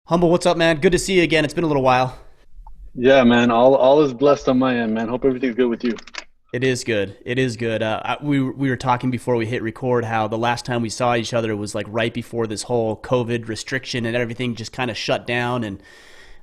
Humble, what's up, man? Good to see you again. It's been a little while. Yeah, man. All is blessed on my end, man. Hope everything's good with you. It is good. It is good. We were talking before we hit record how the last time we saw each other was like right before this whole COVID restriction and everything just kind of shut down. And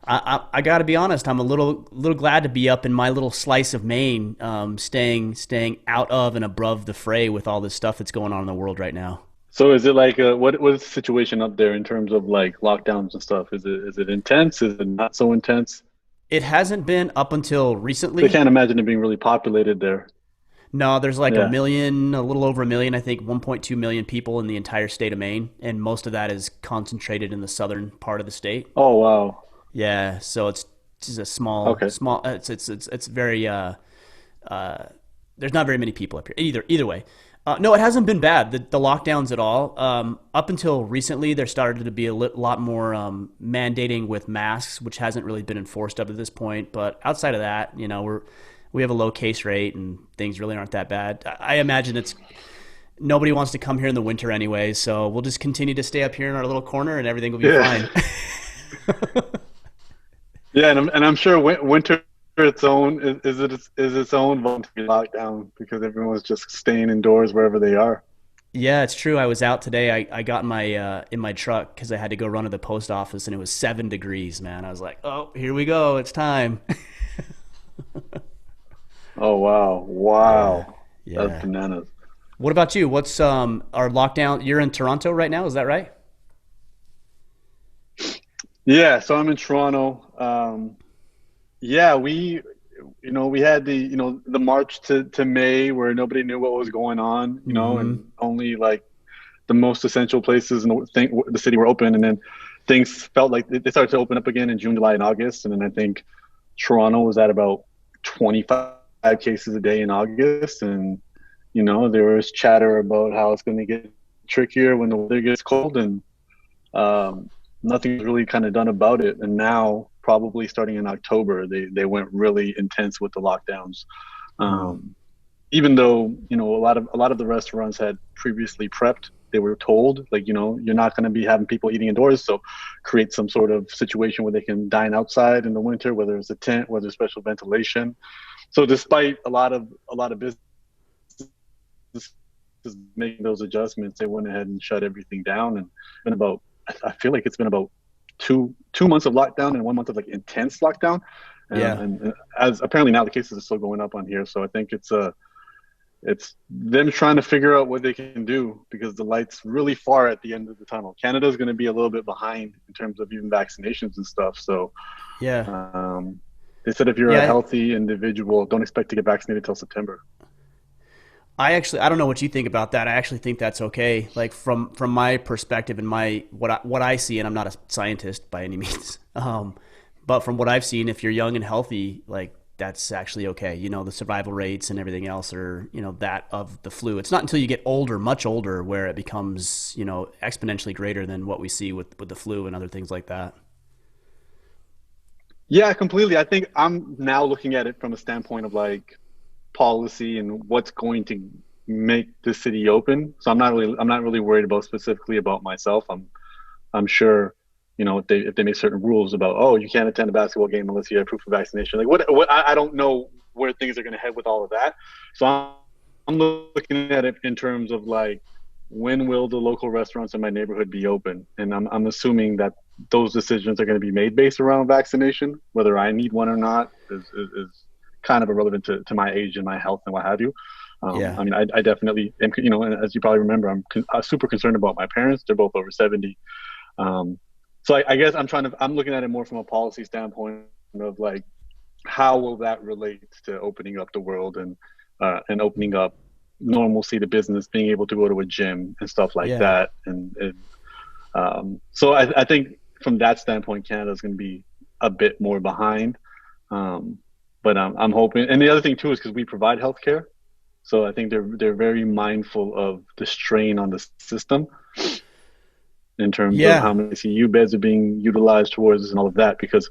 I got to be honest, I'm a little glad to be up in my little slice of Maine, staying out of and above the fray with all this stuff that's going on in the world right now. So is it like what is the situation up there in terms of like lockdowns and stuff? Is it intense? Is it not so intense? It hasn't been up until I recently. can't imagine it being really populated there. No, there's like a Yeah. million, a little over a million, I think 1.2 million people in the entire state of Maine, and most of that is concentrated in the southern part of the state. Oh wow. Yeah, so it's just a small, Okay. small. It's very. Uh, there's not very many people up here. Either way, no, it hasn't been bad. The lockdowns at all. Up until recently, there started to be a lot more mandating with masks, which hasn't really been enforced up to this point. But outside of that, we have a low case rate and things really aren't that bad. I imagine it's nobody wants to come here in the winter anyway, so we'll just continue to stay up here in our little corner and everything will be Yeah. fine. Yeah, and I'm sure winter its own is its own voluntary lockdown because everyone's just staying indoors wherever they are. Yeah, it's true. I was out today. I got in my truck because I had to go run to the post office, and it was 7 degrees. Man, I was like, "Oh, here we go. It's time." Oh wow. Yeah, Wow. That's yeah. bananas. What about you? What's our lockdown? You're in Toronto right now, is that right? Yeah, so I'm in Toronto. Yeah, we had the March to May where nobody knew what was going on, Mm-hmm. and only like the most essential places in the city were open, and then things felt like they started to open up again in June, July, and August, and then I think Toronto was at about 25 cases a day in August, and there was chatter about how it's going to get trickier when the weather gets cold, and um, nothing's really kind of done about it. And now, probably starting in October, they went really intense with the lockdowns. Mm. Um, Even though a lot of the restaurants had previously prepped, they were told like you're not going to be having people eating indoors, so create some sort of situation where they can dine outside in the winter, whether it's a tent, whether it's special ventilation. So despite a lot of businesses making those adjustments, they went ahead and shut everything down. And it's been about I feel like it's been about two months of lockdown and 1 month of like intense lockdown. Yeah. And as apparently now the cases are still going up on here, so I think it's them trying to figure out what they can do because the light's really far at the end of the tunnel. Canada's going to be a little bit behind in terms of even vaccinations and stuff. So Yeah. um, they said if you're a Yeah. healthy individual, don't expect to get vaccinated till September. I don't know what you think about that. I actually think that's okay. Like from my perspective and my what I see, and I'm not a scientist by any means. But from what I've seen, if you're young and healthy, like that's actually okay. The survival rates and everything else are, that of the flu. It's not until you get older, much older, where it becomes, exponentially greater than what we see with the flu and other things like that. Yeah, completely. I think I'm now looking at it from a standpoint of like policy and what's going to make the city open. So I'm not really worried about specifically about myself. I'm sure, if they make certain rules about, oh, you can't attend a basketball game unless you have proof of vaccination. Like what I don't know where things are going to head with all of that. So I'm looking at it in terms of like when will the local restaurants in my neighborhood be open? And I'm assuming that those decisions are going to be made based around vaccination. Whether I need one or not is kind of irrelevant to my age and my health and what have you. Yeah. I mean, I definitely am, and as you probably remember, I'm super concerned about my parents. They're both over 70. Um, so I guess I'm looking at it more from a policy standpoint of like, how will that relate to opening up the world and opening up normalcy to business, being able to go to a gym and stuff like Yeah. that. So I think from that standpoint, Canada is going to be a bit more behind. Um, but I'm hoping, and the other thing too is because we provide healthcare, so I think they're very mindful of the strain on the system in terms of Yeah. how many CU beds are being utilized towards this and all of that because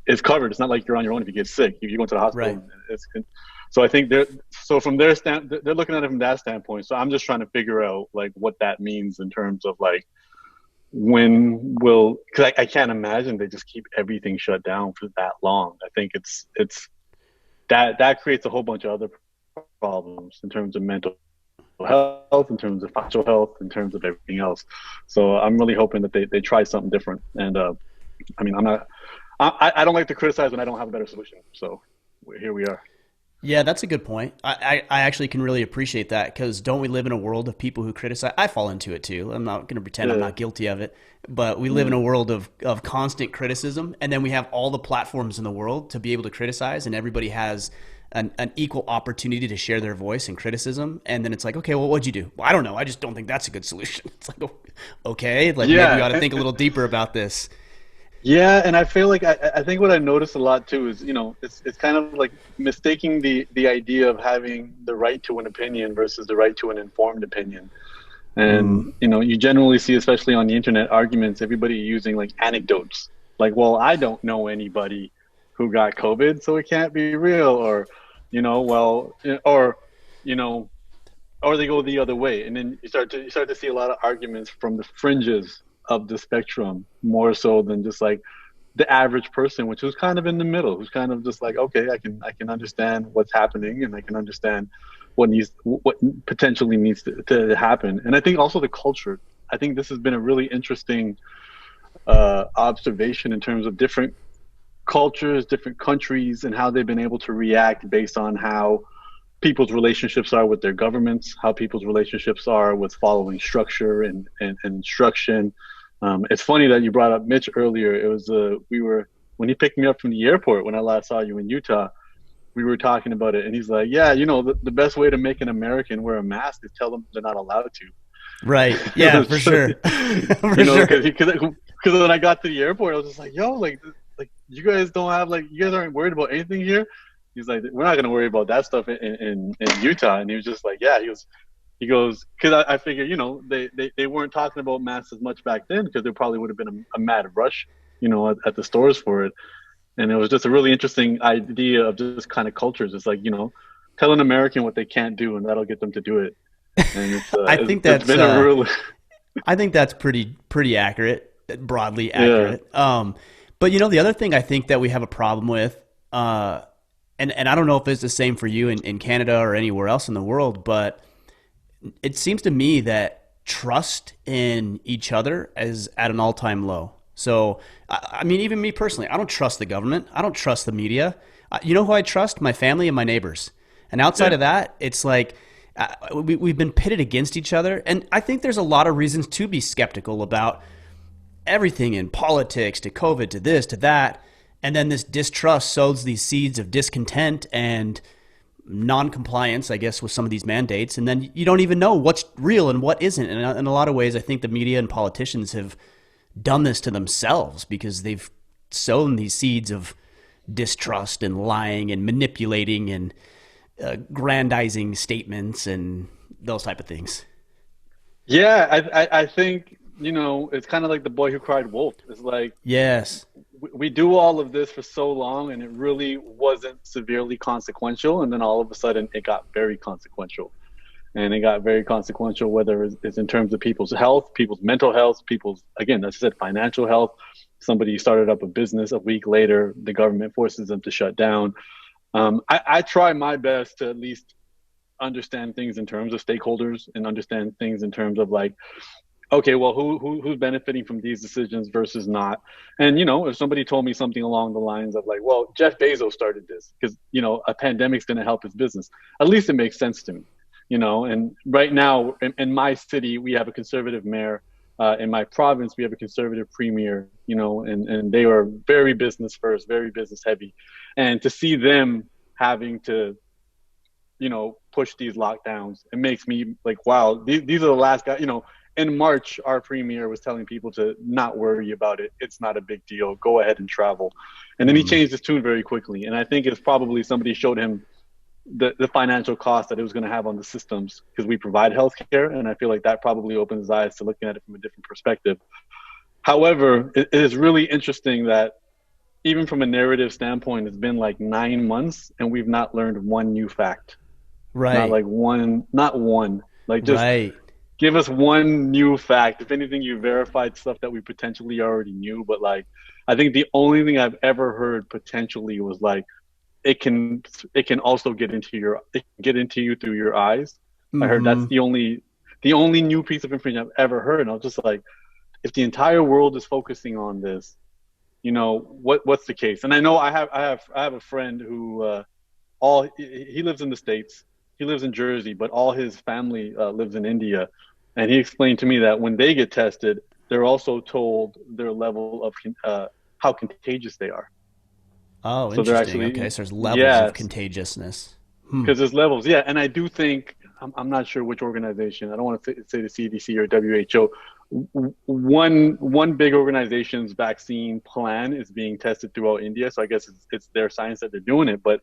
it's covered. It's not like you're on your own if you get sick. You go into the hospital. Right. And so I think from their they're looking at it from that standpoint. So I'm just trying to figure out like what that means in terms of like when will, because I can't imagine they just keep everything shut down for that long. I think it's that creates a whole bunch of other problems in terms of mental health, in terms of financial health, in terms of everything else. So I'm really hoping that they try something different. And I mean, I don't like to criticize when I don't have a better solution. So here we are. Yeah, that's a good point. I actually can really appreciate that because don't we live in a world of people who criticize? I fall into it too. I'm not going to pretend I'm Yeah, not guilty of it, but we live in yeah, a world of constant criticism. And then we have all the platforms in the world to be able to criticize, and everybody has an equal opportunity to share their voice and criticism. And then it's like, okay, well, what'd you do? Well, I don't know. I just don't think that's a good solution. It's like, oh, okay, like maybe we yeah. ought to think a little deeper about this. Yeah, and I feel like I think what I noticed a lot too is, it's kind of like mistaking the idea of having the right to an opinion versus the right to an informed opinion. Mm, And you generally see, especially on the internet, arguments, everybody using like anecdotes. Like, well, I don't know anybody who got COVID, so it can't be real, or well, you know, or they go the other way, and then you start to see a lot of arguments from the fringes of the spectrum more so than just like the average person, which was kind of in the middle, who's kind of just like, okay, I can understand what's happening, and I can understand what potentially needs to happen. And I think also the culture. I think this has been a really interesting observation in terms of different cultures, different countries, and how they've been able to react based on how people's relationships are with their governments, how people's relationships are with following structure and instruction. It's funny that you brought up Mitch earlier. It was we were when he picked me up from the airport when I last saw you in Utah. We were talking about it, and he's like, "Yeah, the best way to make an American wear a mask is tell them they're not allowed to." right. It Yeah, was for just, sure. For sure. because when I got to the airport, I was just like, "Yo, like you guys don't have like you guys aren't worried about anything here." He's like, "We're not gonna worry about that stuff in Utah." And he was just like, "Yeah." He goes, because I figure they weren't talking about masks as much back then because there probably would have been a mad rush, at the stores for it. And it was just a really interesting idea of just kind of cultures. It's like tell an American what they can't do, and that'll get them to do it. And it's I it's, think it's that's been a real I think that's pretty accurate, broadly yeah. accurate. But the other thing I think that we have a problem with, and I don't know if it's the same for you in Canada or anywhere else in the world, but it seems to me that trust in each other is at an all time low. So, I mean, even me personally, I don't trust the government. I don't trust the media. You know who I trust? My family and my neighbors. And outside Yeah. of that, it's like we've been pitted against each other. And I think there's a lot of reasons to be skeptical about everything in politics to COVID to this to that. And then this distrust sows these seeds of discontent and non-compliance, I guess, with some of these mandates. And then you don't even know what's real and what isn't. And in a lot of ways, I think the media and politicians have done this to themselves because they've sown these seeds of distrust and lying and manipulating and grandizing statements and those type of things. Yeah, I think it's kind of like the boy who cried wolf. It's like Yes. we do all of this for so long, and it really wasn't severely consequential, and then all of a sudden it got very consequential. And it got very consequential, whether it's in terms of people's health, people's mental health, people's, again, as I said, financial health. Somebody started up a business, a week later the government forces them to shut down. I try my best to at least understand things in terms of stakeholders and understand things in terms of like, okay, well, who's benefiting from these decisions versus not? And if somebody told me something along the lines of like, well, Jeff Bezos started this because a pandemic's going to help his business, at least it makes sense to me. And right now in my city we have a conservative mayor. In my province we have a conservative premier. And they are very business first, very business heavy, and to see them having to push these lockdowns, it makes me like, wow, these are the last guys. In March, our premier was telling people to not worry about it. It's not a big deal. Go ahead and travel. And then he Mm, changed his tune very quickly. And I think it's probably somebody showed him the financial cost that it was going to have on the systems because we provide healthcare. And I feel like that probably opened his eyes to looking at it from a different perspective. However, it is really interesting that even from a narrative standpoint, it's been like 9 months and we've not learned one new fact. Not right. like one, not one. Like just Right. give us one new fact. If anything, you verified stuff that we potentially already knew. But like, I think the only thing I've ever heard potentially was like it can also get into you through your eyes. I heard that's Mm-hmm. the only new piece of information I've ever heard. And I was just like, if the entire world is focusing on this, what's the case? And I know I have a friend who all he lives in the States. He lives in Jersey, but all his family lives in India. And he explained to me that when they get tested, they're also told their level of how contagious they are. Oh, So they're interesting. Okay, actually, so there's levels of yes, contagiousness. Hmm. because there's levels. Yeah, and I do think I'm not sure which organization. I don't want to say the CDC or WHO. One big organization's vaccine plan is being tested throughout India. So I guess it's their science that they're doing it, but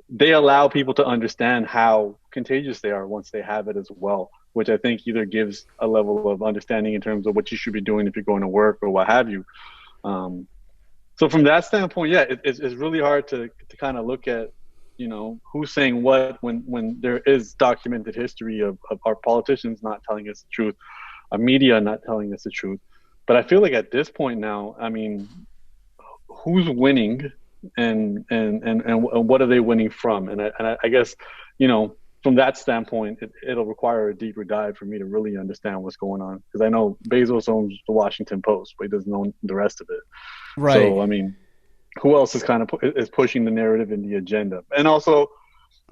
they allow people to understand how contagious they are once they have it as well, which I think either gives a level of understanding in terms of what you should be doing if you're going to work or what have you. Um, so from that standpoint, yeah, it's really hard to kind of look at, who's saying what when there is documented history of our politicians not telling us the truth, our media not telling us the truth. But I feel like at this point now, I mean, who's winning and what are they winning from? And I guess, from that standpoint, it'll require a deeper dive for me to really understand what's going on. Because I know Bezos owns the Washington Post, but he doesn't own the rest of it. Right. So, I mean, who else is is pushing the narrative and the agenda? And also,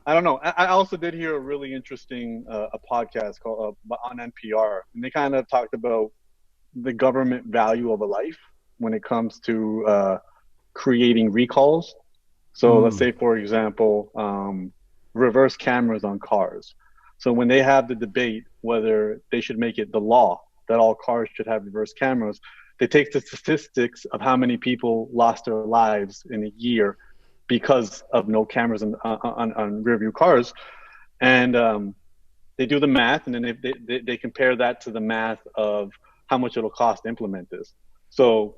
I don't know. I also did hear a really interesting a podcast called on NPR, and they kind of talked about the government value of a life when it comes to creating recalls. So let's Mm. say, for example, reverse cameras on cars. So when they have the debate whether they should make it the law that all cars should have reverse cameras, they take the statistics of how many people lost their lives in a year because of no cameras on rear view cars, and they do the math, and then they compare that to the math of how much it'll cost to implement this. So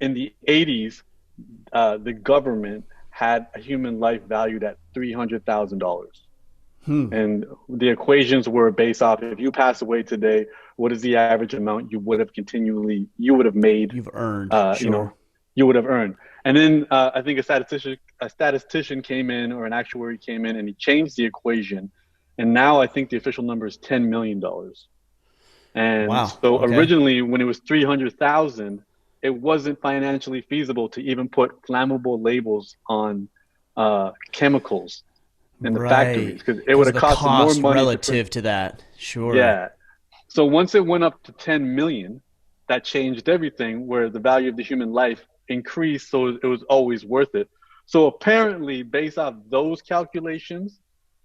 in the 80s, the government had a human life valued at $300,000. Hmm. And the equations were based off if you pass away today, what is the average amount you would have made, You've earned. uh, you Sure. know, you would have earned. And then I think a statistician came in or an actuary came in and he changed the equation. And now I think the official number is $10 million. And Wow. so Okay. originally, when it was 300,000, it wasn't financially feasible to even put flammable labels on chemicals in the factories Right. because it would Because of have the costed more cost money to put. relative to that. Sure. Yeah. So once it went up to 10 million, that changed everything where the value of the human life increased. So it was always worth it. So apparently, based off those calculations,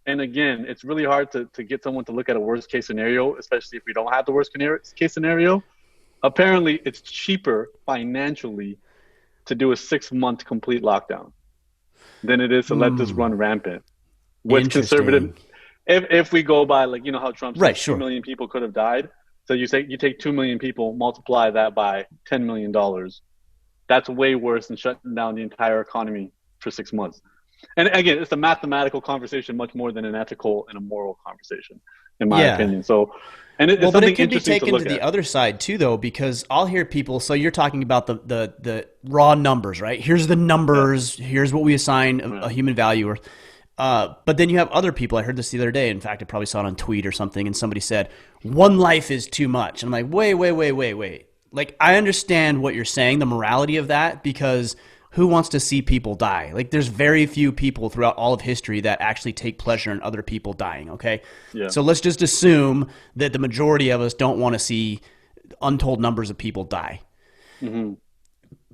and again, it's really hard to get someone to look at a worst case scenario, especially if we don't have the worst case scenario. Apparently, it's cheaper financially to do a 6 month complete lockdown than it is to let this Hmm. run rampant. What's conservative? Interesting. If we go by like how Trump Right. says two Sure. million people could have died, so you take 2 million people, multiply that by $10 million. That's way worse than shutting down the entire economy for 6 months. And again, it's a mathematical conversation much more than an ethical and a moral conversation, in my Yeah. opinion. So, and it's Well, but it something can be interesting to taken to look the at. other side too, though, because I'll hear people. So you're talking about the raw numbers, right? Here's the Yeah, numbers. Here's what we assign yeah, a human value. Or, but then you have other people. I heard this the other day. In fact, I probably saw it on tweet or something, and somebody said one life is too much. And I'm like, wait, wait, wait, wait, wait. Like I understand what you're saying, the morality of that, because who wants to see people die? Like there's very few people throughout all of history that actually take pleasure in other people dying, okay? yeah. So let's just assume that the majority of us don't want to see untold numbers of people die. Hmm.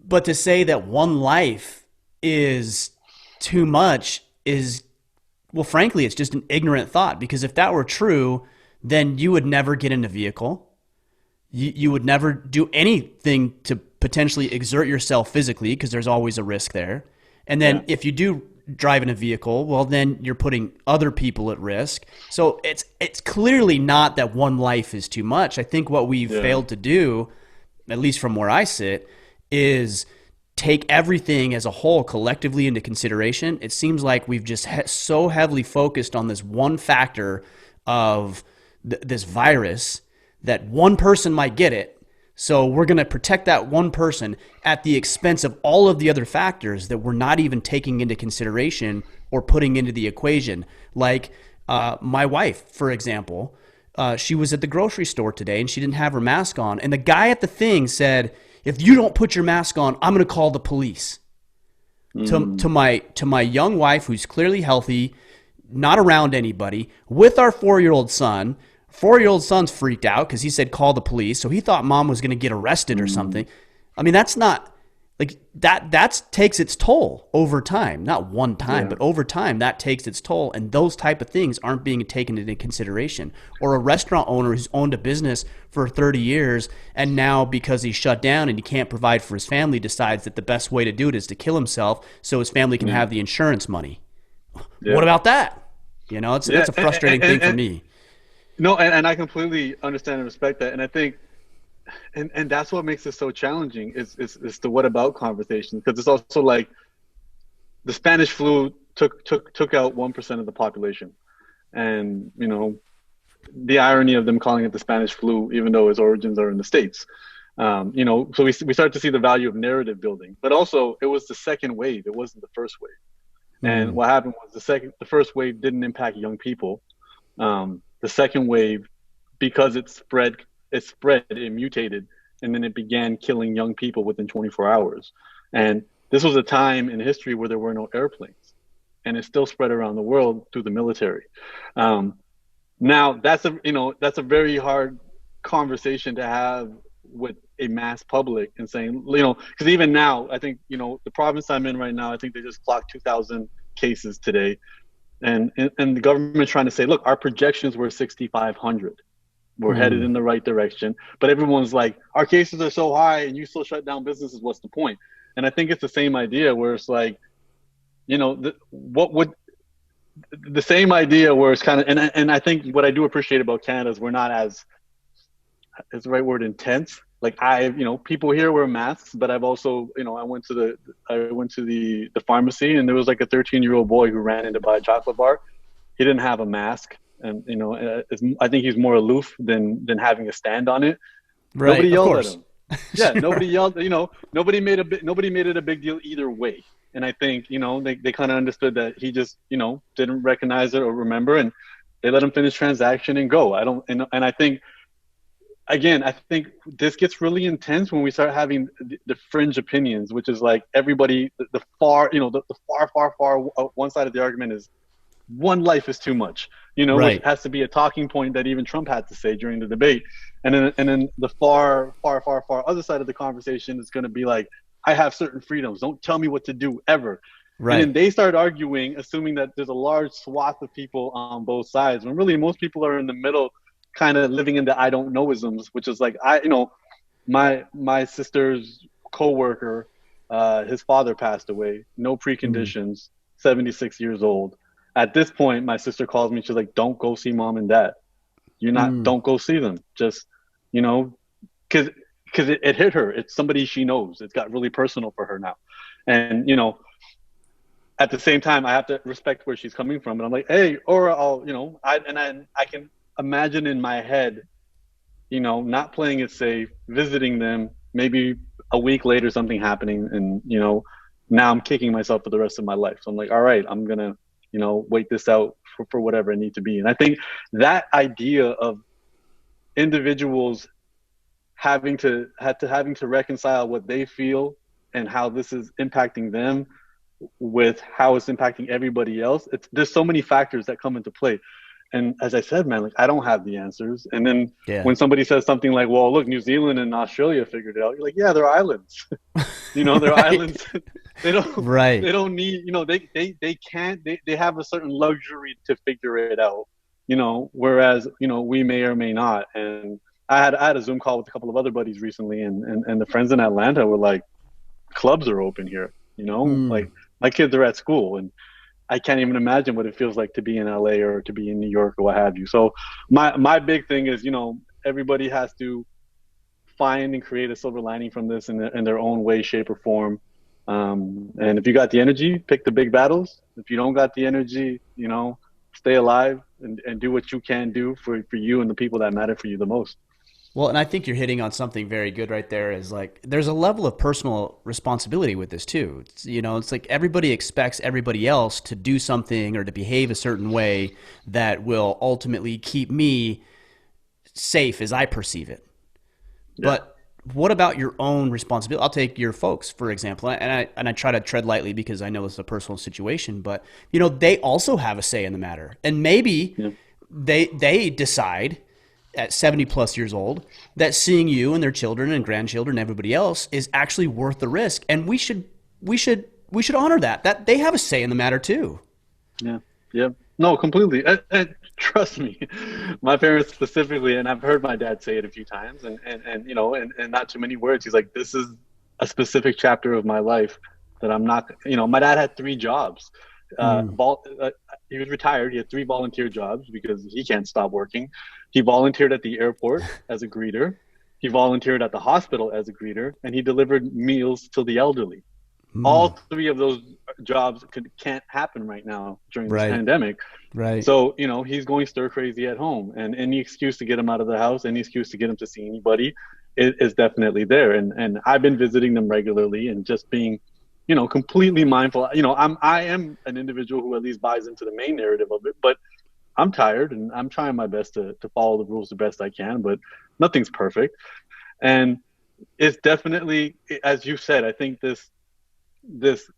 But to say that one life is too much is, well, frankly, it's just an ignorant thought, because if that were true, then you would never get in a vehicle. You would never do anything to potentially exert yourself physically because there's always a risk there. And then Yeah, if you do drive in a vehicle, well, then you're putting other people at risk. So it's clearly not that one life is too much. I think what we've yeah, failed to do, at least from where I sit, is take everything as a whole collectively into consideration. It seems like we've just so heavily focused on this one factor of this virus that one person might get it. So we're going to protect that one person at the expense of all of the other factors that we're not even taking into consideration or putting into the equation. Like my wife, for example, she was at the grocery store today and she didn't have her mask on. And the guy at the thing said, if you don't put your mask on, I'm going to call the police. To my young wife, who's clearly healthy, not around anybody, with our 4-year-old son. 4-year-old son's freaked out because he said call the police, so he thought mom was going to get arrested or something. I mean, that's not like that takes its toll over time. Not one time, but over time that takes its toll, and those type of things aren't being taken into consideration. Or a restaurant owner who's owned a business for 30 years and now because he's shut down and he can't provide for his family decides that the best way to do it is to kill himself so his family can have the insurance money. What about that? You know, it's a frustrating thing for me. No, and I completely understand and respect that. And I think, and that's what makes it so challenging is the what about conversation. Because it's also like the Spanish flu took out 1% of the population. And, you know, the irony of them calling it the Spanish flu, even though its origins are in the States. You know, so we start to see the value of narrative building. But also it was the second wave. It wasn't the first wave. And what happened was the first wave didn't impact young people. The second wave, because it mutated, and then it began killing young people within 24 hours. And this was a time in history where there were no airplanes, and it still spread around the world through the military. Now that's a very hard conversation to have with a mass public and saying, you know, because even now, I think, you know, the province I'm in right now, I think they just clocked 2,000 cases today. And the government trying to say, look, our projections were 6,500. We're headed in the right direction. But everyone's like, our cases are so high and you still shut down businesses. What's the point? And I think it's the same idea where it's like, you know, the same idea where it's kind of, and I think what I do appreciate about Canada is we're not as, is the right word, intense. Like you know, people here wear masks, but I've also, you know, I went to the pharmacy and there was like a 13-year-old boy who ran in to buy a chocolate bar. He didn't have a mask, and you know, I think he's more aloof than having a stand on it. Right, nobody yelled at him. Yeah, nobody yelled. You know, nobody made it a big deal either way. And I think, you know, they kind of understood that he just, you know, didn't recognize it or remember, and they let him finish transaction and go. And I think. Again, I think this gets really intense when we start having the fringe opinions, which is like everybody, the far, you know, the far one side of the argument is one life is too much, you know, which has to be a talking point that even Trump had to say during the debate. And then the far other side of the conversation is going to be like, I have certain freedoms. Don't tell me what to do ever. Right. And then they start arguing, assuming that there's a large swath of people on both sides, when really most people are in the middle, kind of living in the I don't know isms, which is like, my sister's coworker, his father passed away, no preconditions, 76 years old. At this point, my sister calls me, she's like, don't go see mom and dad. Don't go see them. Just, you know, because it hit her. It's somebody she knows. It's got really personal for her now. And, you know, at the same time, I have to respect where she's coming from. And I'm like, hey, or I'll, you know, I can imagine in my head, you know, not playing it safe, visiting them, maybe a week later something happening, and, you know, now I'm kicking myself for the rest of my life. So I'm like, all right, I'm gonna, you know, wait this out for whatever I need to be. And I think that idea of individuals having to reconcile what they feel and how this is impacting them with how it's impacting everybody else, there's so many factors that come into play. And as I said, man, like, I don't have the answers. And then when somebody says something like, well, look, New Zealand and Australia figured it out, you're like, yeah, they're islands. You know, they're islands. They don't need, you know, they can't, they have a certain luxury to figure it out, you know, whereas, you know, we may or may not. And I had a Zoom call with a couple of other buddies recently, and the friends in Atlanta were like, clubs are open here, you know, like my kids are at school, and I can't even imagine what it feels like to be in LA or to be in New York or what have you. So my big thing is, you know, everybody has to find and create a silver lining from this in their own way, shape, or form. And if you got the energy, pick the big battles. If you don't got the energy, you know, stay alive and do what you can do for you and the people that matter for you the most. Well, and I think you're hitting on something very good right there is like there's a level of personal responsibility with this too. It's like everybody expects everybody else to do something or to behave a certain way that will ultimately keep me safe as I perceive it. Yeah. But what about your own responsibility? I'll take your folks, for example, and I try to tread lightly because I know it's a personal situation, but they also have a say in the matter. And maybe Yeah. they decide at 70 plus years old that seeing you and their children and grandchildren and everybody else is actually worth the risk. And we should honor that they have a say in the matter too. Yeah, yeah. No, completely. And trust me, my parents specifically, and I've heard my dad say it a few times, and and not too many words. He's like, "This is a specific chapter of my life that I'm not." My dad had three jobs. Mm. He was retired. He had three volunteer jobs because he can't stop working. He volunteered at the airport as a greeter. He volunteered at the hospital as a greeter, and he delivered meals to the elderly. Mm. All three of those jobs can't happen right now during this Right. pandemic. Right. So, he's going stir crazy at home, and any excuse to get him out of the house, any excuse to get him to see anybody is definitely there. And I've been visiting them regularly and just being, completely mindful. I am an individual who at least buys into the main narrative of it, but I'm tired and I'm trying my best to follow the rules the best I can, but nothing's perfect. And it's definitely, as you said, I think this this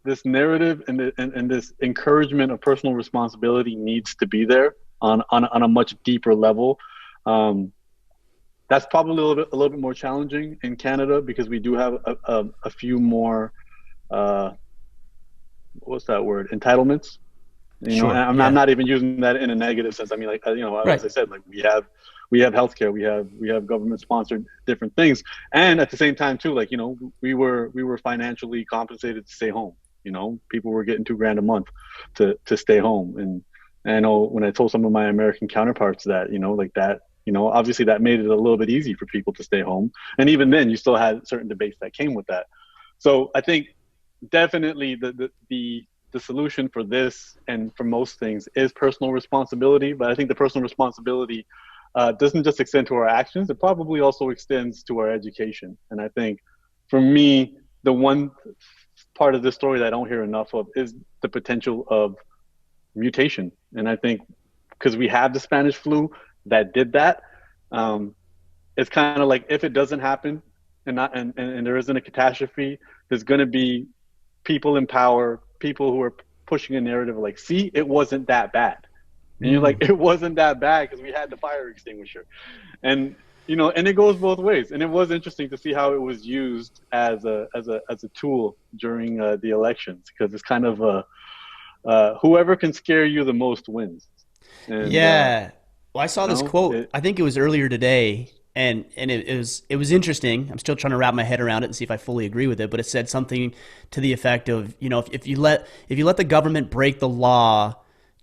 this narrative and this encouragement of personal responsibility needs to be there on a much deeper level. Um, that's probably a little bit more challenging in Canada because we do have a few more uh, what's that word, entitlements. And Sure. I'm Yeah. not even using that in a negative sense. I mean, like, Right. as I said, like we have healthcare, we have government sponsored different things, and at the same time too, like, we were financially compensated to stay home. People were getting 2 grand a month to stay home, and I know when I told some of my American counterparts that, like that, obviously that made it a little bit easy for people to stay home, and even then, you still had certain debates that came with that. So I think definitely the solution for this and for most things is personal responsibility. But I think the personal responsibility doesn't just extend to our actions; it probably also extends to our education. And I think, for me, the one part of this story that I don't hear enough of is the potential of mutation. And I think because we have the Spanish flu that did that, um, it's kind of like if it doesn't happen and there isn't a catastrophe, there's going to be people in power, people who are pushing a narrative like, see, it wasn't that bad. And you're like, Mm. it wasn't that bad because we had the fire extinguisher. And and it goes both ways. And it was interesting to see how it was used as a tool during the elections, because it's kind of whoever can scare you the most wins. And Yeah. Well, I saw this quote. it I think it was earlier today, and it was interesting. I'm still trying to wrap my head around it and see if I fully agree with it. But it said something to the effect of, if you let the government break the law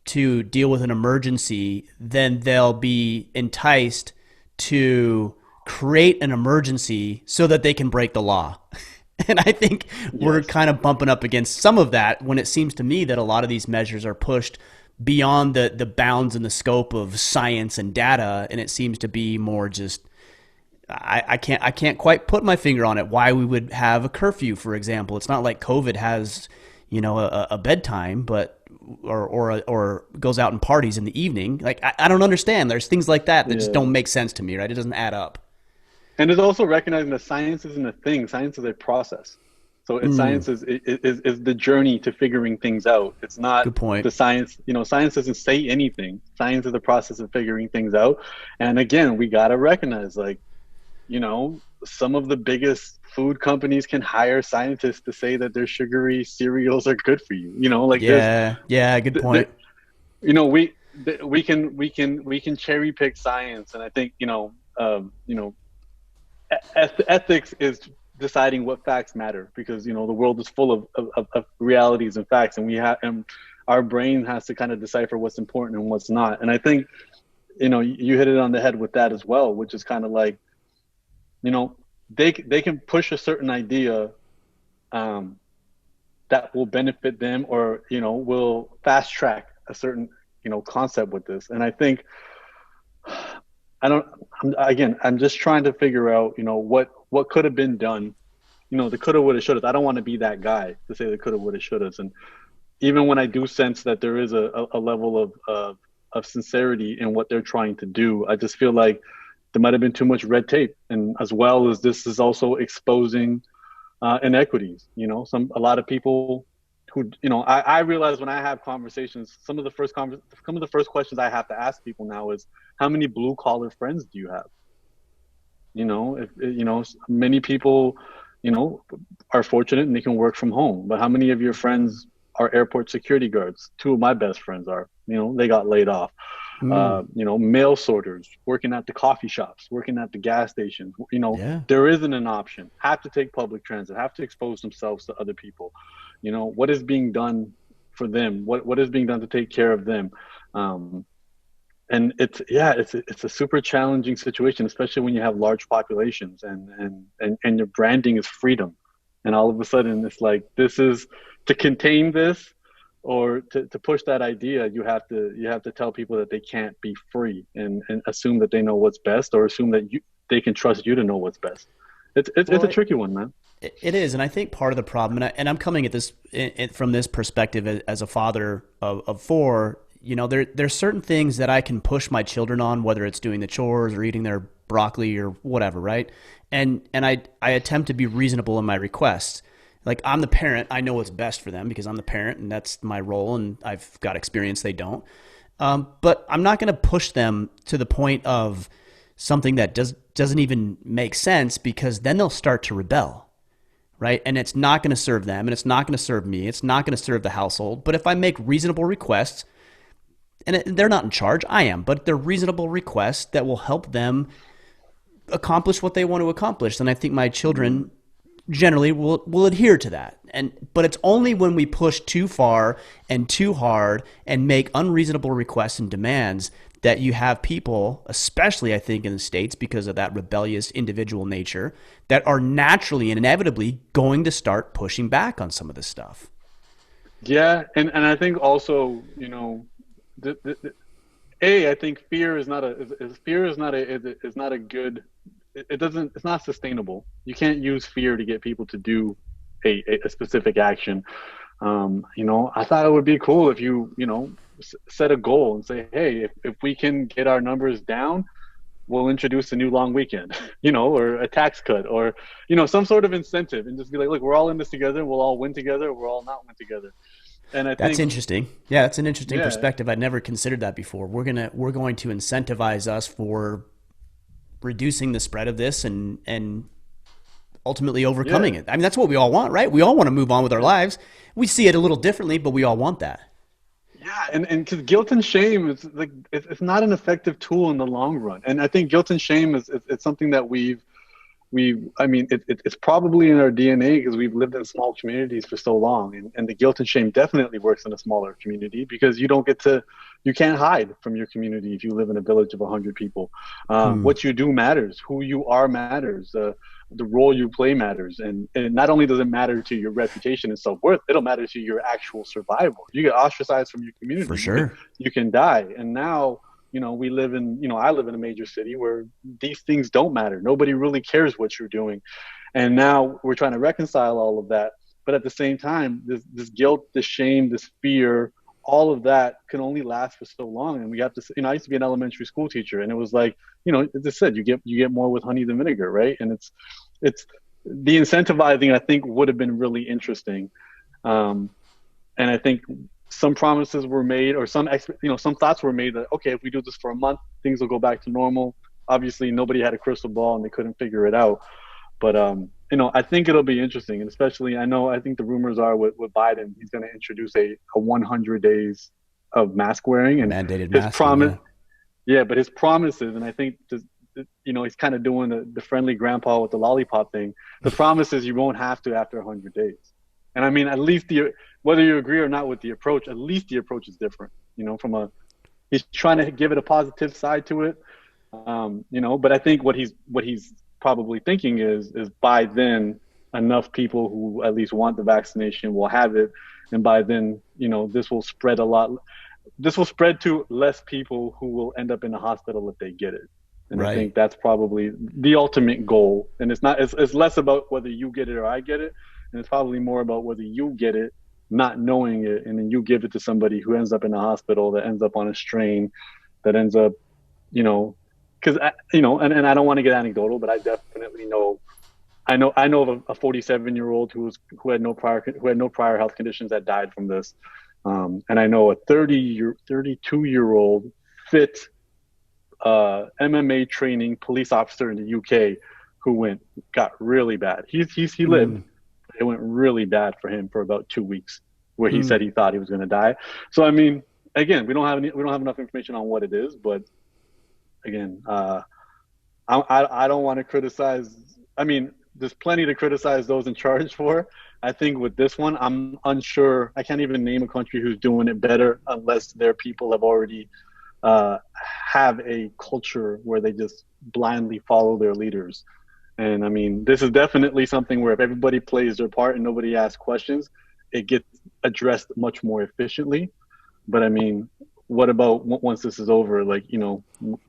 to deal with an emergency, then they'll be enticed to create an emergency so that they can break the law. And I think we're yes. kind of bumping up against some of that when it seems to me that a lot of these measures are pushed beyond the bounds and the scope of science and data, and it seems to be more just I can't quite put my finger on it why we would have a curfew, for example. It's not like COVID has a bedtime, but or goes out and parties in the evening. Like I don't understand. There's things like that just Yeah. don't make sense to me, right? It doesn't add up. And it's also recognizing that science isn't a thing. Science is a process. So Mm, science is the journey to figuring things out. It's not good point. the science. Science doesn't say anything. Science is the process of figuring things out. And again, we gotta recognize, like, some of the biggest food companies can hire scientists to say that their sugary cereals are good for you. Like, there's, Yeah, yeah, good th- th- point. we can cherry pick science, and I think ethics is deciding what facts matter, because the world is full of realities and facts, and our brain has to kind of decipher what's important and what's not. And I think you hit it on the head with that as well, which is kind of like, you know they can push a certain idea, um, that will benefit them, or will fast track a certain concept with this. And I think I don't. I'm just trying to figure out, what could have been done. The coulda, woulda, shoulda. I don't want to be that guy to say the coulda, woulda, shouldas. And even when I do sense that there is a level of sincerity in what they're trying to do, I just feel like there might have been too much red tape, and as well as this is also exposing inequities. A lot of people who, I realize when I have conversations, some of the first questions I have to ask people now is, how many blue collar friends do you have? If many people, are fortunate and they can work from home, but how many of your friends are airport security guards? Two of my best friends are, they got laid off. Mm, Mail sorters, working at the coffee shops, working at the gas stations. yeah. There isn't an option. Have to take public transit, have to expose themselves to other people. What is being done for them? What is being done to take care of them? And it's a super challenging situation, especially when you have large populations, and your branding is freedom, and all of a sudden it's like, this is to contain this, or to push that idea, you have to tell people that they can't be free, and assume that they know what's best, or assume that they can trust you to know what's best. It's a Well, tricky one, man. it is, and I think part of the problem, and I'm coming at this from this perspective as a father of four. There's certain things that I can push my children on, whether it's doing the chores or eating their broccoli or whatever, right? And I attempt to be reasonable in my requests. Like, I'm the parent, I know what's best for them because I'm the parent, and that's my role, and I've got experience they don't. But I'm not going to push them to the point of something that doesn't even make sense, because then they'll start to rebel, right? And it's not going to serve them, and it's not going to serve me. It's not going to serve the household. But if I make reasonable requests, and they're not in charge, I am, but they're reasonable requests that will help them accomplish what they want to accomplish, then I think my children generally will adhere to that. But it's only when we push too far and too hard and make unreasonable requests and demands that you have people, especially I think in the States, because of that rebellious individual nature, that are naturally and inevitably going to start pushing back on some of this stuff. Yeah, and I think also, I think fear is not a good. It's not sustainable. You can't use fear to get people to do a specific action. I thought it would be cool if set a goal and say, hey, if we can get our numbers down, we'll introduce a new long weekend, or a tax cut, or some sort of incentive, and just be like, look, we're all in this together. We'll all win together. We're all not win together. And I That's think, interesting. Yeah, that's an interesting yeah, perspective. I'd never considered that before. We're going to incentivize us for reducing the spread of this and ultimately overcoming yeah, it. I mean, that's what we all want, right? We all want to move on with our yeah. lives. We see it a little differently, but we all want that. Yeah, and because guilt and shame is like, it's not an effective tool in the long run. And I think guilt and shame is it's something that I mean, it's probably in our DNA because we've lived in small communities for so long, and the guilt and shame definitely works in a smaller community, because you can't hide from your community if you live in a village of 100 people. Hmm. What you do matters. Who you are matters. The role you play matters, and not only does it matter to your reputation and self-worth, it'll matter to your actual survival. You get ostracized from your For community, sure. you can die. And now, I live in a major city where these things don't matter. Nobody really cares what you're doing. And now we're trying to reconcile all of that. But at the same time, this guilt, this shame, this fear, all of that can only last for so long. And we have to, I used to be an elementary school teacher, and it was like, as I said, you get more with honey than vinegar, right? And it's the incentivizing, I think, would have been really interesting. Um, and I think some promises were made, or some thoughts were made that, okay, if we do this for a month, things will go back to normal. Obviously, nobody had a crystal ball and they couldn't figure it out. But I think it'll be interesting, and especially, I think the rumors are with Biden, he's going to introduce a 100 days of mask wearing, and Mandated his masking, promise, yeah. yeah, but his promises, and I think just, he's kind of doing the friendly grandpa with the lollipop thing. The promise is you won't have to after 100 days. And I mean, at least whether you agree or not with the approach, at least the approach is different. He's trying to give it a positive side to it. But I think what he's probably thinking is by then enough people who at least want the vaccination will have it, and by then this will spread a lot. this will spread to less people who will end up in the hospital if they get it. And I Right. think that's probably the ultimate goal. And it's less about whether you get it or I get it. And it's probably more about whether you get it, not knowing it, and then you give it to somebody who ends up in the hospital, that ends up on a strain, that ends up, you know, because, and I don't want to get anecdotal, but I definitely know I know of a 47-year-old who had no prior health conditions that died from this, and I know a 32-year-old fit MMA training police officer in the UK who got really bad. He lived, Mm. but it went really bad for him for about 2 weeks, where he said Mm. he thought he was going to die. So I mean, again, we don't have enough information on what it is, but again, I don't want to criticize. I mean, there's plenty to criticize those in charge for. I think with this one, I'm unsure. I can't even name a country who's doing it better unless their people have already uh, have a culture where they just blindly follow their leaders. And I mean, this is definitely something where if everybody plays their part and nobody asks questions, it gets addressed much more efficiently. But I mean, what about once this is over? Like, we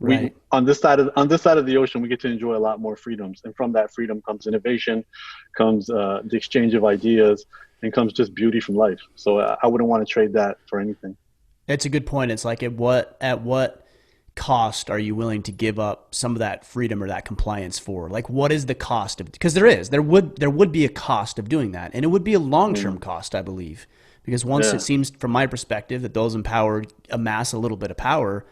Right. on this side of the ocean, we get to enjoy a lot more freedoms, and from that freedom comes innovation, comes the exchange of ideas, and comes just beauty from life. So I wouldn't want to trade that for anything. It's a good point. It's like at what cost are you willing to give up some of that freedom or that compliance for? Like what is the cost of, because there would be a cost of doing that. And it would be a long-term Mm, cost, I believe. Because once it yeah, seems from my perspective that those empowered amass a little bit of power,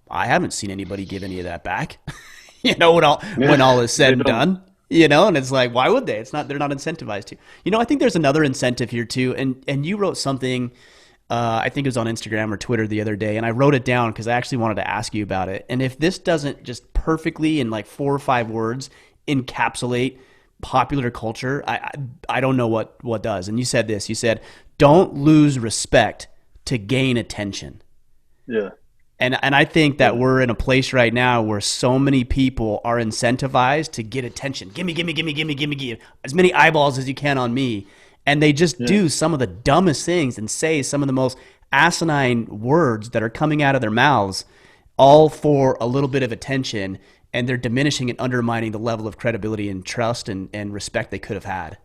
I haven't seen anybody give any of that back. When all yeah, is said they and don't. done. And it's like, why would they? They're not incentivized to. I think there's another incentive here too. And you wrote something, I think it was on Instagram or Twitter the other day, and I wrote it down because I actually wanted to ask you about it. And if this doesn't just perfectly in like 4 or 5 words encapsulate popular culture, I don't know what does. And you said this. You said, "Don't lose respect to gain attention." Yeah, And I think that yeah, we're in a place right now where so many people are incentivized to get attention. Gimme, gimme, gimme, gimme, gimme, gimme, as many eyeballs as you can on me. And they just yeah. do some of the dumbest things and say some of the most asinine words that are coming out of their mouths, all for a little bit of attention. And they're diminishing and undermining the level of credibility and trust and respect they could have had.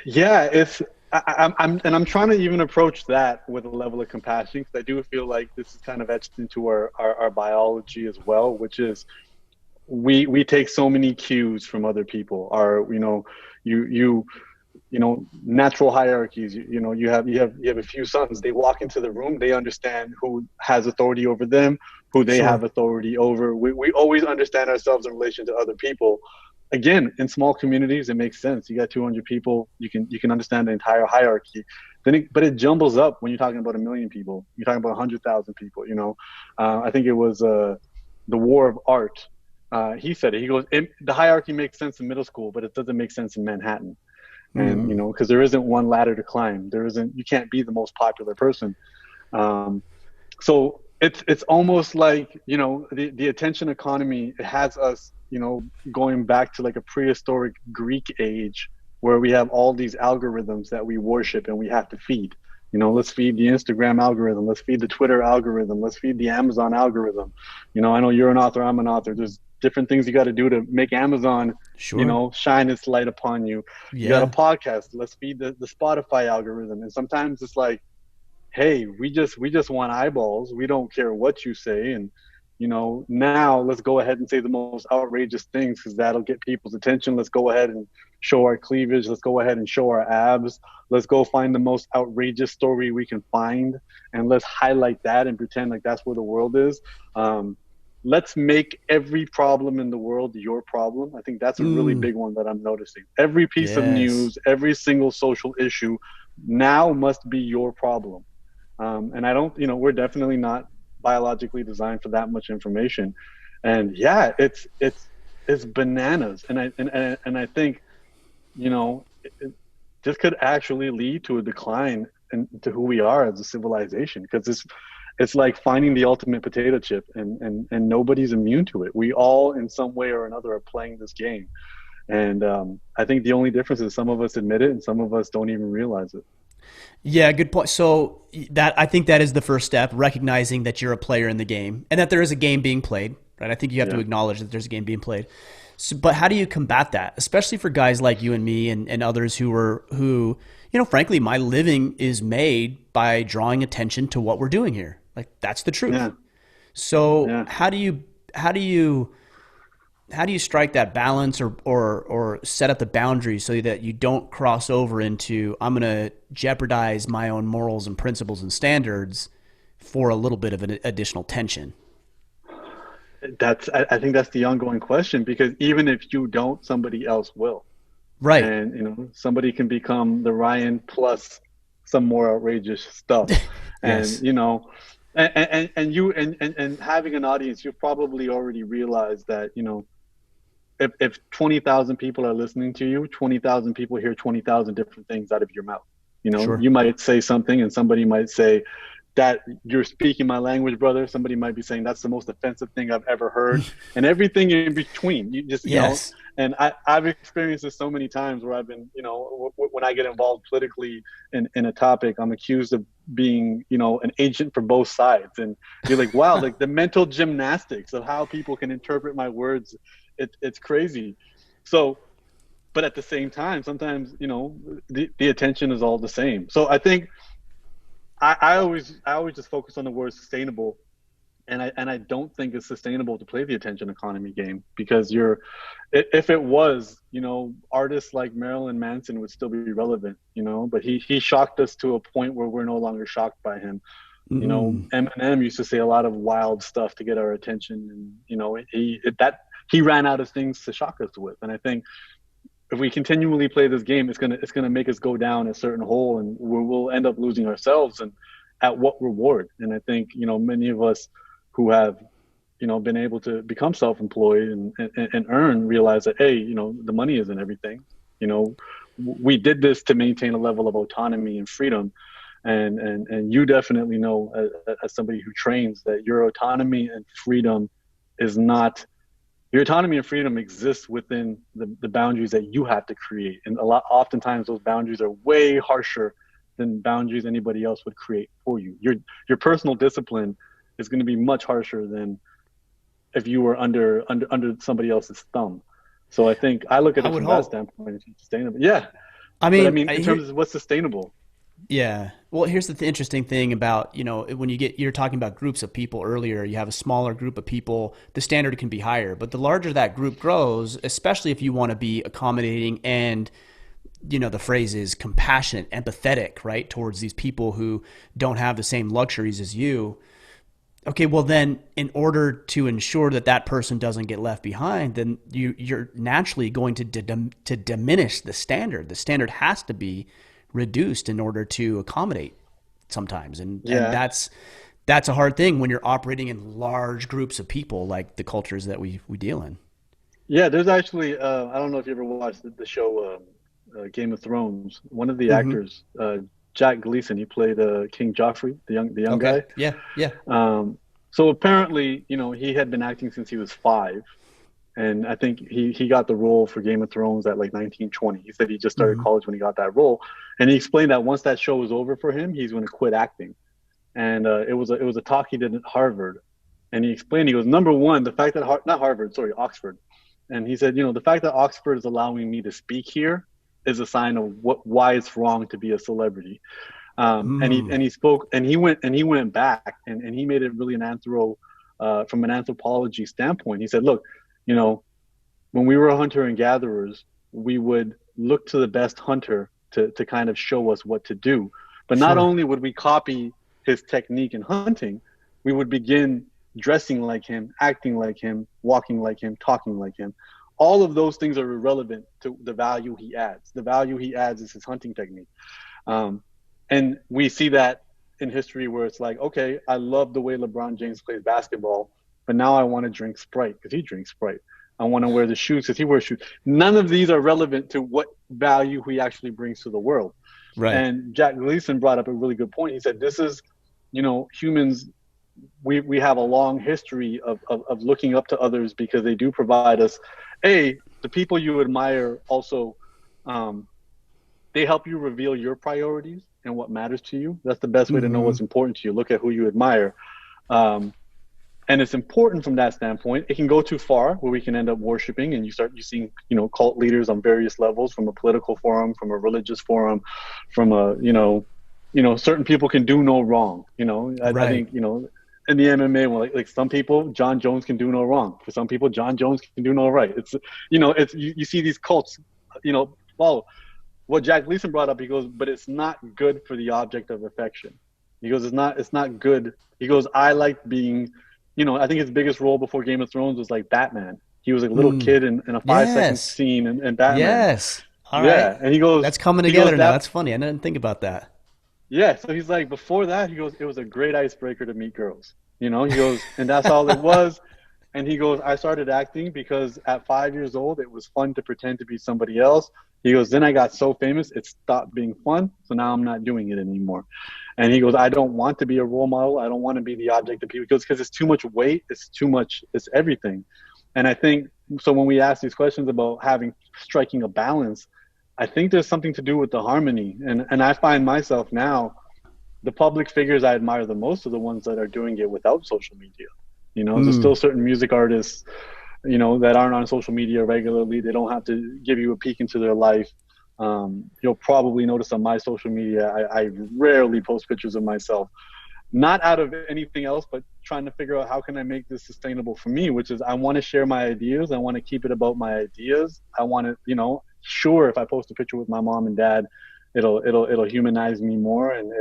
Yeah, it's I'm trying to even approach that with a level of compassion because I do feel like this is kind of etched into our biology as well, which is we take so many cues from other people. You you natural hierarchies. You have a few sons. They walk into the room. They understand who has authority over them, who they Sure. have authority over. We always understand ourselves in relation to other people. Again, in small communities, it makes sense. You got 200 people. You can understand the entire hierarchy. But it jumbles up when you're talking about 1 million people. You're talking about 100,000 people. I think it was the War of Art. He said it. He goes, the hierarchy makes sense in middle school, but it doesn't make sense in Manhattan. And Mm. because there isn't one ladder to climb. There isn't. You can't be the most popular person. Um, so it's almost like the attention economy has us going back to like a prehistoric Greek age where we have all these algorithms that we worship and we have to feed. Let's feed the Instagram algorithm. Let's feed the Twitter algorithm. Let's feed the Amazon algorithm. I know you're an author. I'm an author. There's different things you got to do to make Amazon, Sure. shine its light upon you. You got a Yeah. podcast. Let's feed the Spotify algorithm. And sometimes it's like, hey, we just want eyeballs. We don't care what you say. And now let's go ahead and say the most outrageous things because that'll get people's attention. Let's go ahead and show our cleavage. Let's go ahead and show our abs. Let's go find the most outrageous story we can find and let's highlight that and pretend like that's where the world is. um, let's make every problem in the world your problem. I think that's a really Mm. big one that I'm noticing. Every piece of Yes. news, every single social issue now must be your problem. And I don't, we're definitely not biologically designed for that much information. And yeah, it's bananas. And I think, this could actually lead to a decline into who we are as a civilization because it's like finding the ultimate potato chip, and nobody's immune to it. We all in some way or another are playing this game. And I think the only difference is some of us admit it and some of us don't even realize it. Yeah, good point. So that I think that is the first step, recognizing that you're a player in the game and that there is a game being played, right? I think you have to Yeah. acknowledge that there's a game being played. So, but how do you combat that, especially for guys like you and me and others who, frankly, my living is made by drawing attention to what we're doing here. Like that's the truth. Yeah. So Yeah. how do you how do you strike that balance or set up the boundaries so that you don't cross over into I'm going to jeopardize my own morals and principles and standards for a little bit of an additional tension? I think that's the ongoing question because even if you don't, somebody else will. Right. And somebody can become the Ryan plus some more outrageous stuff. And Yes. and having an audience, you've probably already realized that, if 20,000 people are listening to you, 20,000 people hear 20,000 different things out of your mouth. Sure. You might say something and somebody might say that you're speaking my language, brother. Somebody might be saying that's the most offensive thing I've ever heard, and everything in between. You just, Yes. and I've experienced this so many times where I've been, when I get involved politically in a topic, I'm accused of being, an agent for both sides. And you're like, wow, like the mental gymnastics of how people can interpret my words, it's crazy. So, but at the same time, sometimes, the attention is all the same. So I think I always just focus on the word sustainable, and I don't think it's sustainable to play the attention economy game because if it was, artists like Marilyn Manson would still be relevant, but he shocked us to a point where we're no longer shocked by him. Mm. Eminem used to say a lot of wild stuff to get our attention, and he ran out of things to shock us with. And I think if we continually play this game, it's gonna make us go down a certain hole, and we'll end up losing ourselves. And at what reward? And I think many of us who have been able to become self-employed and earn realize that, hey, the money isn't everything. You know, we did this to maintain a level of autonomy and freedom, and you definitely know as somebody who trains that your autonomy and freedom is not your autonomy and freedom exists within the boundaries that you have to create. And oftentimes those boundaries are way harsher than boundaries anybody else would create for you. Your personal discipline is going to be much harsher than if you were under somebody else's thumb. So I think I look at I it would from that hope. standpoint. It's sustainable. Yeah. I But I mean, mean, in terms of what's sustainable. yeah. Well, here's the interesting thing about, when you're talking about groups of people earlier, you have a smaller group of people, the standard can be higher. But the larger that group grows, especially if you want to be accommodating and, the phrase is compassionate, empathetic, right, towards these people who don't have the same luxuries as you. Okay, well then, in order to ensure that that person doesn't get left behind, then you're naturally going to diminish the standard. The standard has to be reduced in order to accommodate sometimes, and Yeah. that's a hard thing when you're operating in large groups of people like the cultures that we deal in. Yeah, there's actually I don't know if you ever watched the show Game of Thrones. One of the Mm-hmm. actors, Jack Gleason, he played King Joffrey, the young Okay. guy. Yeah. Yeah. So apparently, he had been acting since he was 5, and I think he got the role for Game of Thrones at like 1920. He said he just started Mm-hmm. college when he got that role, and he explained that once that show was over for him, he's going to quit acting. And it was a talk he did at Harvard, and he explained, he goes, number one, the fact that not Harvard, sorry, Oxford, and he said, the fact that Oxford is allowing me to speak here is a sign of why it's wrong to be a celebrity. And he spoke, and he went back, and he made it really from an anthropology standpoint. He said, look, you know, when we were hunter and gatherers, we would look to the best hunter to kind of show us what to do. But not Sure. only would we copy his technique in hunting, we would begin dressing like him, acting like him, walking like him, talking like him. All of those things are irrelevant to the value he adds. The value he adds is his hunting technique. Um, and we see that in history where it's like, okay, I love the way LeBron James plays basketball, but now I want to drink Sprite because he drinks Sprite. I want to wear the shoes because he wears shoes. None of these are relevant to what value he actually brings to the world. Right. And Jack Gleason brought up a really good point. He said, this is, humans, we have a long history of looking up to others because they do provide us, the people you admire also, they help you reveal your priorities. and what matters to you. That's the best way to know Mm-hmm. what's important to you. Look at who you admire. Um, and it's important from that standpoint. It can go too far where we can end up worshiping, and you seeing cult leaders on various levels, from a political forum, from a religious forum, from a certain people can do no wrong. I Right. think in the MMA, well, like some people, John Jones can do no wrong. For some people, John Jones can do no right. It's you see these cults, well, what Jack Gleason brought up, he goes, but it's not good for the object of affection. He goes, it's not good. He goes, I like being, I think his biggest role before Game of Thrones was like Batman. He was like a little Mm. kid in a 5 second Yes. scene in Batman. Yes. All right. Yeah. And he goes, That's coming he goes together now. that, That's funny. I didn't think about that. yeah. So he's like, before that, he goes, it was a great icebreaker to meet girls. He goes, and that's all it was. And he goes, I started acting because at 5 years old, it was fun to pretend to be somebody else. He goes, then I got so famous, it stopped being fun. So now I'm not doing it anymore. And he goes, I don't want to be a role model. I don't want to be the object of people. Because it's too much weight. It's too much. It's everything. And I think, so when we ask these questions about striking a balance, I think there's something to do with the harmony. And I find myself now, the public figures I admire the most are the ones that are doing it without social media. There's Mm. still certain music artists, that aren't on social media regularly. They don't have to give you a peek into their life. You'll probably notice on my social media, I rarely post pictures of myself, not out of anything else, but trying to figure out how can I make this sustainable for me, which is I want to share my ideas. I want to keep it about my ideas. I want to, sure, if I post a picture with my mom and dad, it'll humanize me more, and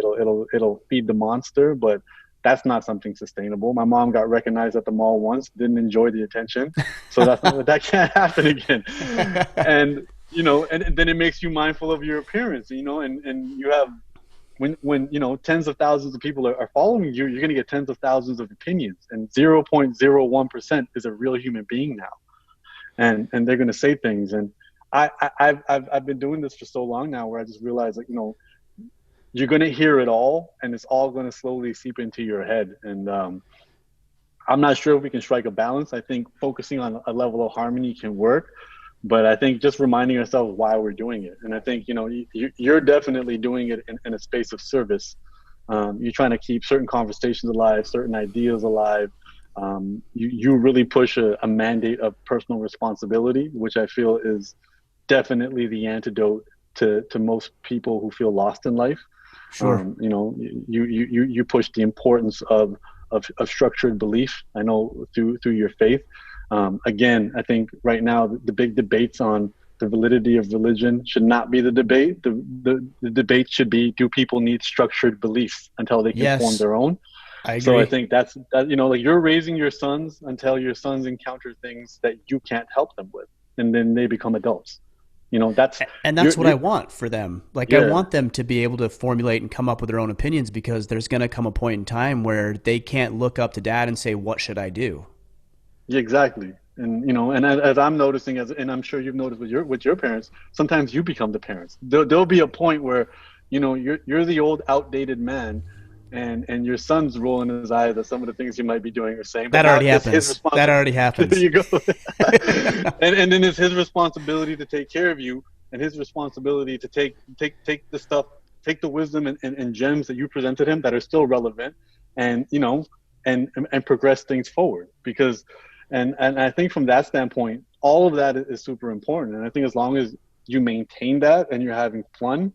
it'll feed the monster, but that's not something sustainable. My mom got recognized at the mall once, didn't enjoy the attention, so that can't happen again. And and then it makes you mindful of your appearance, and you have, when tens of thousands of people are following you, you're going to get tens of thousands of opinions, and 0.01% is a real human being now, and they're going to say things. And I've been doing this for so long now, where I just realized, like, you're going to hear it all, and it's all going to slowly seep into your head. And I'm not sure if we can strike a balance. I think focusing on a level of harmony can work, but I think just reminding ourselves why we're doing it. And I think, you're definitely doing it in a space of service. You're trying to keep certain conversations alive, certain ideas alive. You really push a mandate of personal responsibility, which I feel is definitely the antidote to most people who feel lost in life. Sure. You push the importance of structured belief. I know through your faith. Again, I think right now the big debates on the validity of religion should not be the debate. The debate should be, do people need structured beliefs until they can form Yes. their own? I So I agree. think that, like, you're raising your sons until your sons encounter things that you can't help them with, and then they become adults. That's And that's what I you're want for them. Like, I yeah. want them to be able to formulate and come up with their own opinions, because there's going to come a point in time where they can't look up to dad and say, what should I do? Yeah, exactly. And and as I'm noticing, and I'm sure you've noticed with your parents, sometimes you become the parents. There'll be a point where, you're the old outdated man, and your son's rolling his eyes at some of the things you might be doing or saying. But That now already it's his happens. That responsibility. already There happens. you go. And then it's his responsibility to take care of you, and his responsibility to take the stuff, take the wisdom and gems that you presented him that are still relevant, and and progress things forward. Because and I think from that standpoint, all of that is super important. And I think as long as you maintain that and you're having fun,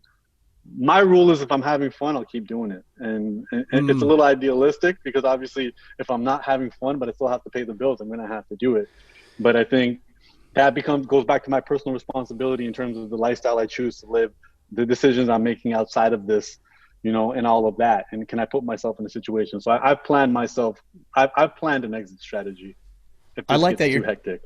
my rule is, if I'm having fun, I'll keep doing it. And it's a Mm. little idealistic, because obviously if I'm not having fun but I still have to pay the bills, I'm going to have to do it. But I think that goes back to my personal responsibility in terms of the lifestyle I choose to live, the decisions I'm making outside of this, and all of that. And can I put myself in a situation? So I've planned myself. I've planned an exit strategy if I this like gets that too you're hectic.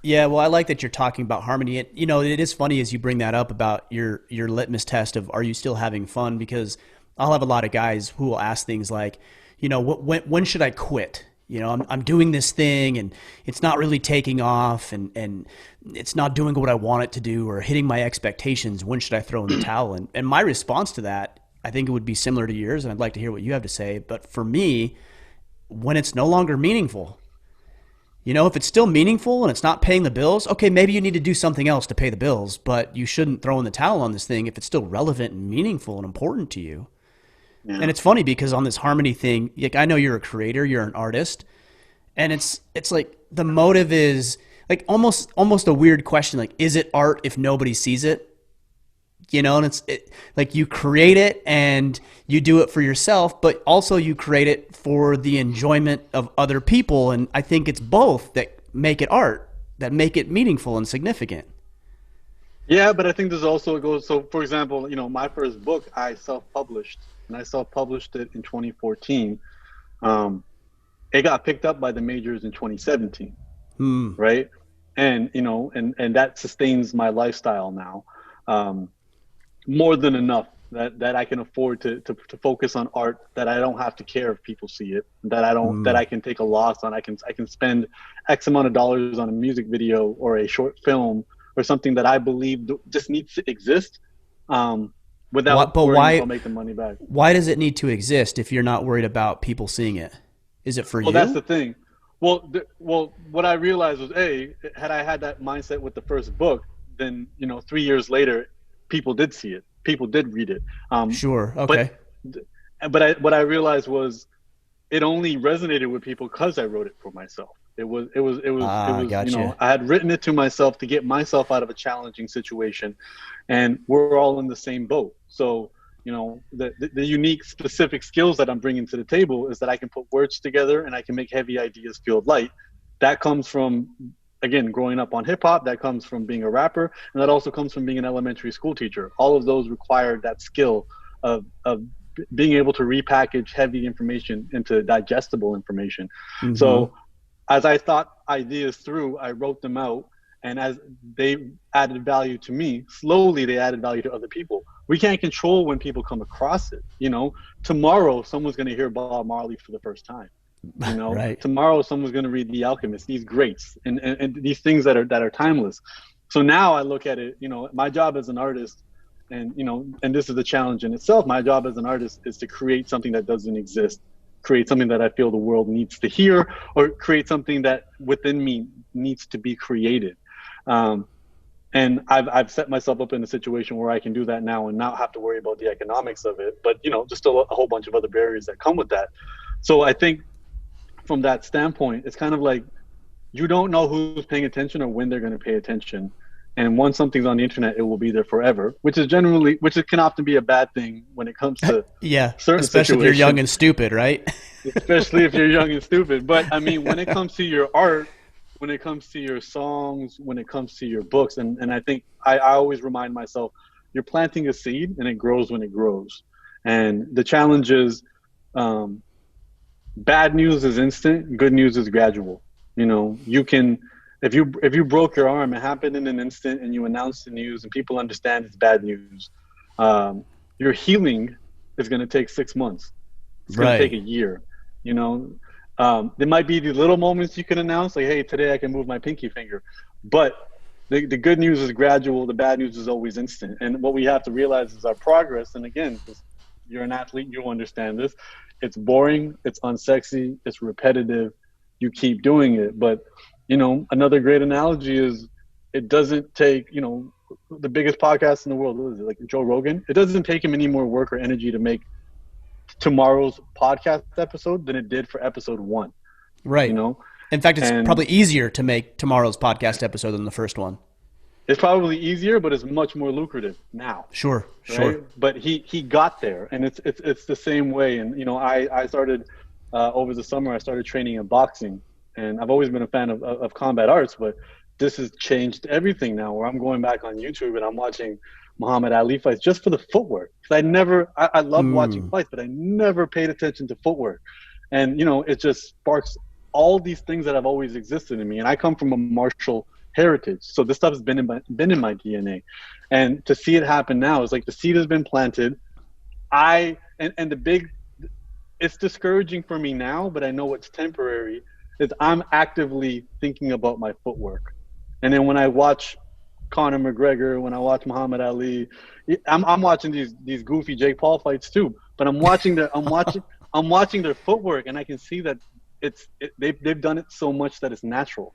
Yeah, well, I like that you're talking about harmony. It is funny as you bring that up about your litmus test of, are you still having fun? Because I'll have a lot of guys who will ask things like, when should I quit? I'm doing this thing and it's not really taking off, and it's not doing what I want it to do or hitting my expectations. When should I throw in the towel? And my response to that, I think it would be similar to yours, and I'd like to hear what you have to say. But for me, when it's no longer meaningful, You know, if it's still meaningful and it's not paying the bills, okay, maybe you need to do something else to pay the bills, but you shouldn't throw in the towel on this thing if it's still relevant and meaningful and important to you. And Yeah. it's funny because on this harmony thing, like I know you're a creator, you're an artist, and it's like the motive is like almost a weird question, like is it art if nobody sees it? You know, and like you create it and you do it for yourself, but also you create it for the enjoyment of other people. And I think it's both that make it art, that make it meaningful and significant. Yeah, but I think there's also it goes. So, for example, my first book I self-published, and I self-published it in 2014. Um, it got picked up by the majors in 2017, Hmm. right? And and that sustains my lifestyle now. Um, More than enough that I can afford to focus on art, that I don't have to care if people see it, that Hmm. I can take a loss on. I can spend X amount of dollars on a music video or a short film or something that I believe just needs to exist, What? without But worrying if why? I'll make the money back. Why does it need to exist if you're not worried about people seeing it? Is it for Well, that's you? the thing. Well, what I realized was, had I had that mindset with the first book, then 3 years later, people did see it, people did read it. Sure. But Okay. what I realized was it only resonated with people because I wrote it for myself. Ah, gotcha. I had written it to myself to get myself out of a challenging situation, and we're all in the same boat. So, the unique specific skills that I'm bringing to the table is that I can put words together and I can make heavy ideas feel light. That comes from, again, growing up on hip hop. That comes from being a rapper, and that also comes from being an elementary school teacher. All of those required that skill of being able to repackage heavy information into digestible information. Mm-hmm. So as I thought ideas through, I wrote them out. And as they added value to me, slowly they added value to other people. We can't control when people come across it. Tomorrow someone's going to hear Bob Marley for the first time. Right. Tomorrow someone's going to read The Alchemist, these greats, and these things that are timeless. So now I look at it, my job as an artist, and this is the challenge in itself. My job as an artist is to create something that doesn't exist, create something that I feel the world needs to hear, or create something that within me needs to be created. Um, and I've set myself up in a situation where I can do that now and not have to worry about the economics of it, but just a whole bunch of other barriers that come with that. So I think from that standpoint, it's kind of like you don't know who's paying attention or when they're going to pay attention. And once something's on the internet, it will be there forever, which it can often be a bad thing when it comes to Yeah. certain Especially if you're young situations, and stupid, right? especially if you're young and stupid. But I mean, when it comes to your art, when it comes to your songs, when it comes to your books, and I think I always remind myself, you're planting a seed and it grows when it grows. And the challenge is, um, bad news is instant, good news is gradual. You can, if you broke your arm, it happened in an instant, and you announce the news, and people understand it's bad news. Your healing is going to take 6 months. It's going to take a Right. year. You know, there might be these little moments you can announce, like, "Hey, today I can move my pinky finger," but the good news is gradual. The bad news is always instant. And what we have to realize is our progress. And again, 'cause you're an athlete, you understand this. It's boring. It's unsexy. It's repetitive. You keep doing it, but another great analogy is it doesn't take, the biggest podcast in the world, what is it, like Joe Rogan? It doesn't take him any more work or energy to make tomorrow's podcast episode than it did for episode one, you Right. know? In fact, it's And probably easier to make tomorrow's podcast episode than the first one. it's probably easier, but it's much more lucrative now. Sure. Right? Sure. But he got there, and it's the same way. And I started over the summer. I started training in boxing, and I've always been a fan of combat arts, but this has changed everything now. Where I'm going back on YouTube and I'm watching Muhammad Ali fights just for the footwork. Because I love watching Hmm. fights, but I never paid attention to footwork, and it just sparks all these things that have always existed in me. And I come from a martial heritage, so this stuff has been in my DNA, and to see it happen now is like the seed has been planted. And the big, it's discouraging for me now, but I know it's temporary. Is I'm actively thinking about my footwork, and then when I watch Conor McGregor, when I watch Muhammad Ali, I'm watching these goofy Jake Paul fights too. But I'm watching their footwork, and I can see that they've done it so much that it's natural.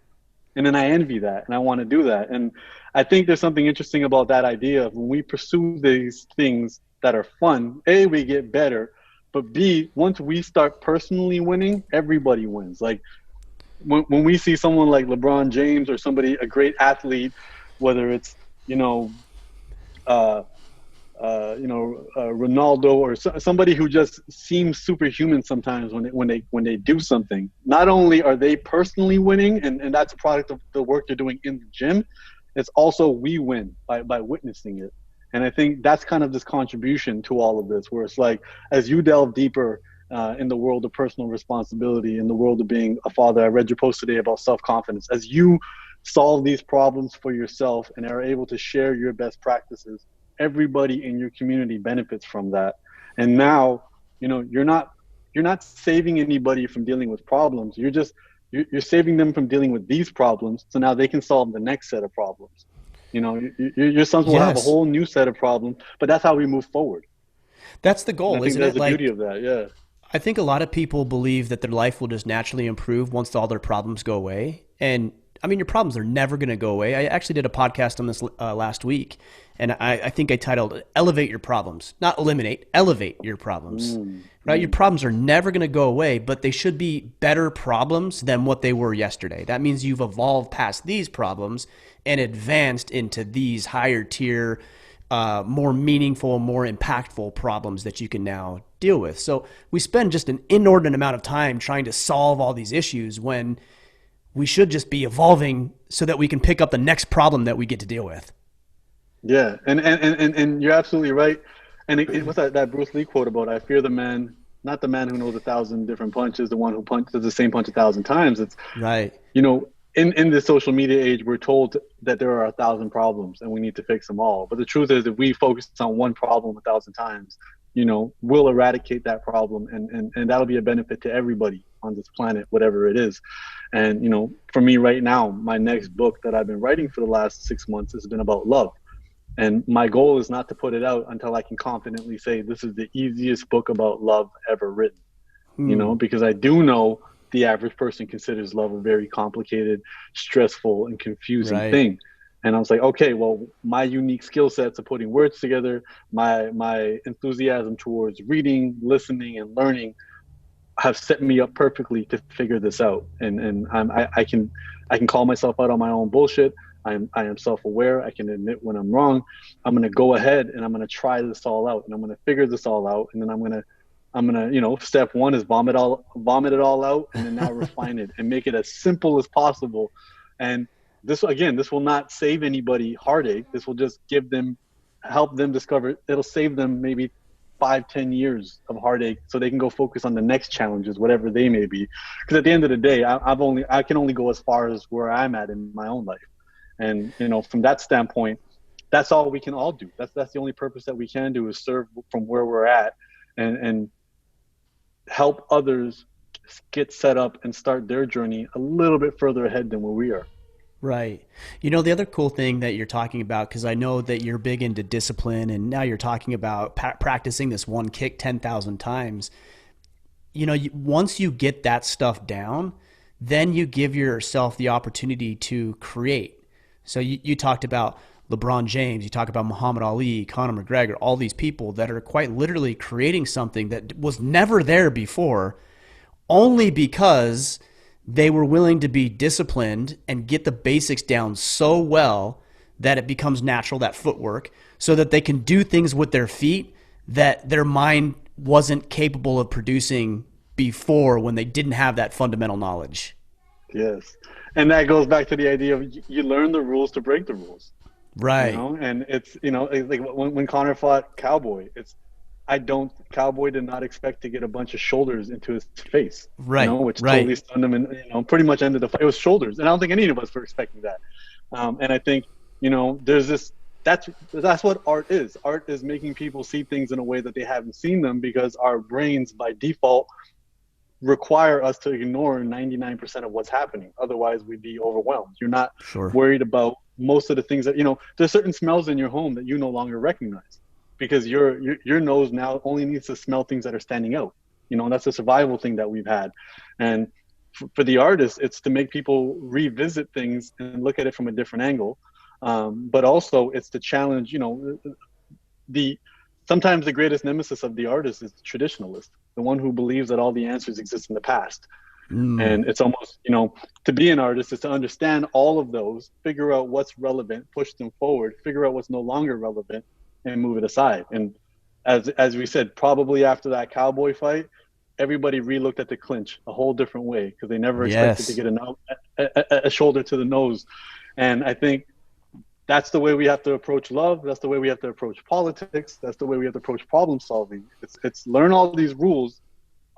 And then I envy that and I want to do that. And I think there's something interesting about that idea of when we pursue these things that are fun, A, we get better, but B, once we start personally winning, everybody wins. Like when we see someone like LeBron James or somebody, a great athlete, whether it's, you know, uh, Ronaldo or somebody who just seems superhuman sometimes when they do something. Not only are they personally winning, and that's a product of the work they're doing in the gym, it's also we win by witnessing it. And I think that's kind of this contribution to all of this, where it's like as you delve deeper in the world of personal responsibility, in the world of being a father. I read your post today about self-confidence. As you solve these problems for yourself and are able to share your best practices, everybody in your community benefits from that. And now, you're not saving anybody from dealing with problems. You're saving them from dealing with these problems, so now they can solve the next set of problems. Your sons will have a Yes. whole new set of problems, but that's how we move forward. That's the And I goal, think isn't that's it? the beauty Like, of that. Yeah. I think a lot of people believe that their life will just naturally improve once all their problems go away. And I mean, your problems are never going to go away. I actually did a podcast on this last week, and I think I titled "Elevate Your Problems," not eliminate, elevate your problems. Right? Your problems are never going to go away, but they should be better problems than what they were yesterday. That means you've evolved past these problems and advanced into these higher tier, more meaningful, more impactful problems that you can now deal with. So we spend just an inordinate amount of time trying to solve all these issues when we should just be evolving so that we can pick up the next problem that we get to deal with. Yeah, and you're absolutely right. And what's that Bruce Lee quote about? I fear the man, not the man who knows a thousand different punches, the one who punches the same punch a thousand times. It's Right. you know, in this social media age, we're told that there are a thousand problems and we need to fix them all. But the truth is, if we focus on one problem a thousand times, we'll eradicate that problem, and that'll be a benefit to everybody on this planet, whatever it is. And for me right now, my next book that I've been writing for the last 6 months has been about love. And my goal is not to put it out until I can confidently say this is the easiest book about love ever written. Because I do know the average person considers love a very complicated, stressful, and confusing Right. thing. And I was like, okay, well, my unique skill sets of putting words together, my enthusiasm towards reading, listening, and learning have set me up perfectly to figure this out. And I can call myself out on my own bullshit. I am self-aware. I can admit when I'm wrong. I'm gonna go ahead and I'm gonna try this all out, and I'm gonna figure this all out, and then I'm gonna step one is vomit it all out, and then now refine it and make it as simple as possible. And this will not save anybody heartache. This will just help them discover. It'll save them maybe 5-10 years of heartache, so they can go focus on the next challenges, whatever they may be. Because at the end of the day, I can only go as far as where I'm at in my own life. And from that standpoint, that's all we can all do. That's the only purpose that we can do, is serve from where we're at, and help others get set up and start their journey a little bit further ahead than where we are. Right. The other cool thing that you're talking about, because I know that you're big into discipline, and now you're talking about practicing this one kick 10,000 times. Once you get that stuff down, then you give yourself the opportunity to create. So you talked about LeBron James, you talk about Muhammad Ali, Conor McGregor, all these people that are quite literally creating something that was never there before, only because they were willing to be disciplined and get the basics down so well that it becomes natural, that footwork, so that they can do things with their feet that their mind wasn't capable of producing before, when they didn't have that fundamental knowledge. Yes. And that goes back to the idea of you learn the rules to break the rules. Right. And it's like when Connor fought Cowboy, Cowboy did not expect to get a bunch of shoulders into his face, Right. which totally Right. stunned him, and pretty much ended the fight. It was shoulders, and I don't think any of us were expecting that. And I think there's this. That's what art is. Art is making people see things in a way that they haven't seen them, because our brains by default require us to ignore 99% of what's happening. Otherwise, we'd be overwhelmed. You're not Sure. worried about most of the things that there's certain smells in your home that you no longer recognize, because your nose now only needs to smell things that are standing out. That's a survival thing that we've had. And For the artist, it's to make people revisit things and look at it from a different angle. But also it's to challenge, the sometimes the greatest nemesis of the artist is the traditionalist, the one who believes that all the answers exist in the past. Mm, And it's almost, to be an artist is to understand all of those, figure out what's relevant, push them forward, figure out what's no longer relevant, and move it aside. And as we said, probably after that cowboy fight, everybody relooked at the clinch a whole different way because they never expected to yes. get a shoulder to the nose. And I think that's the way we have to approach love. That's the way we have to approach politics. That's the way we have to approach problem solving. It's learn all these rules,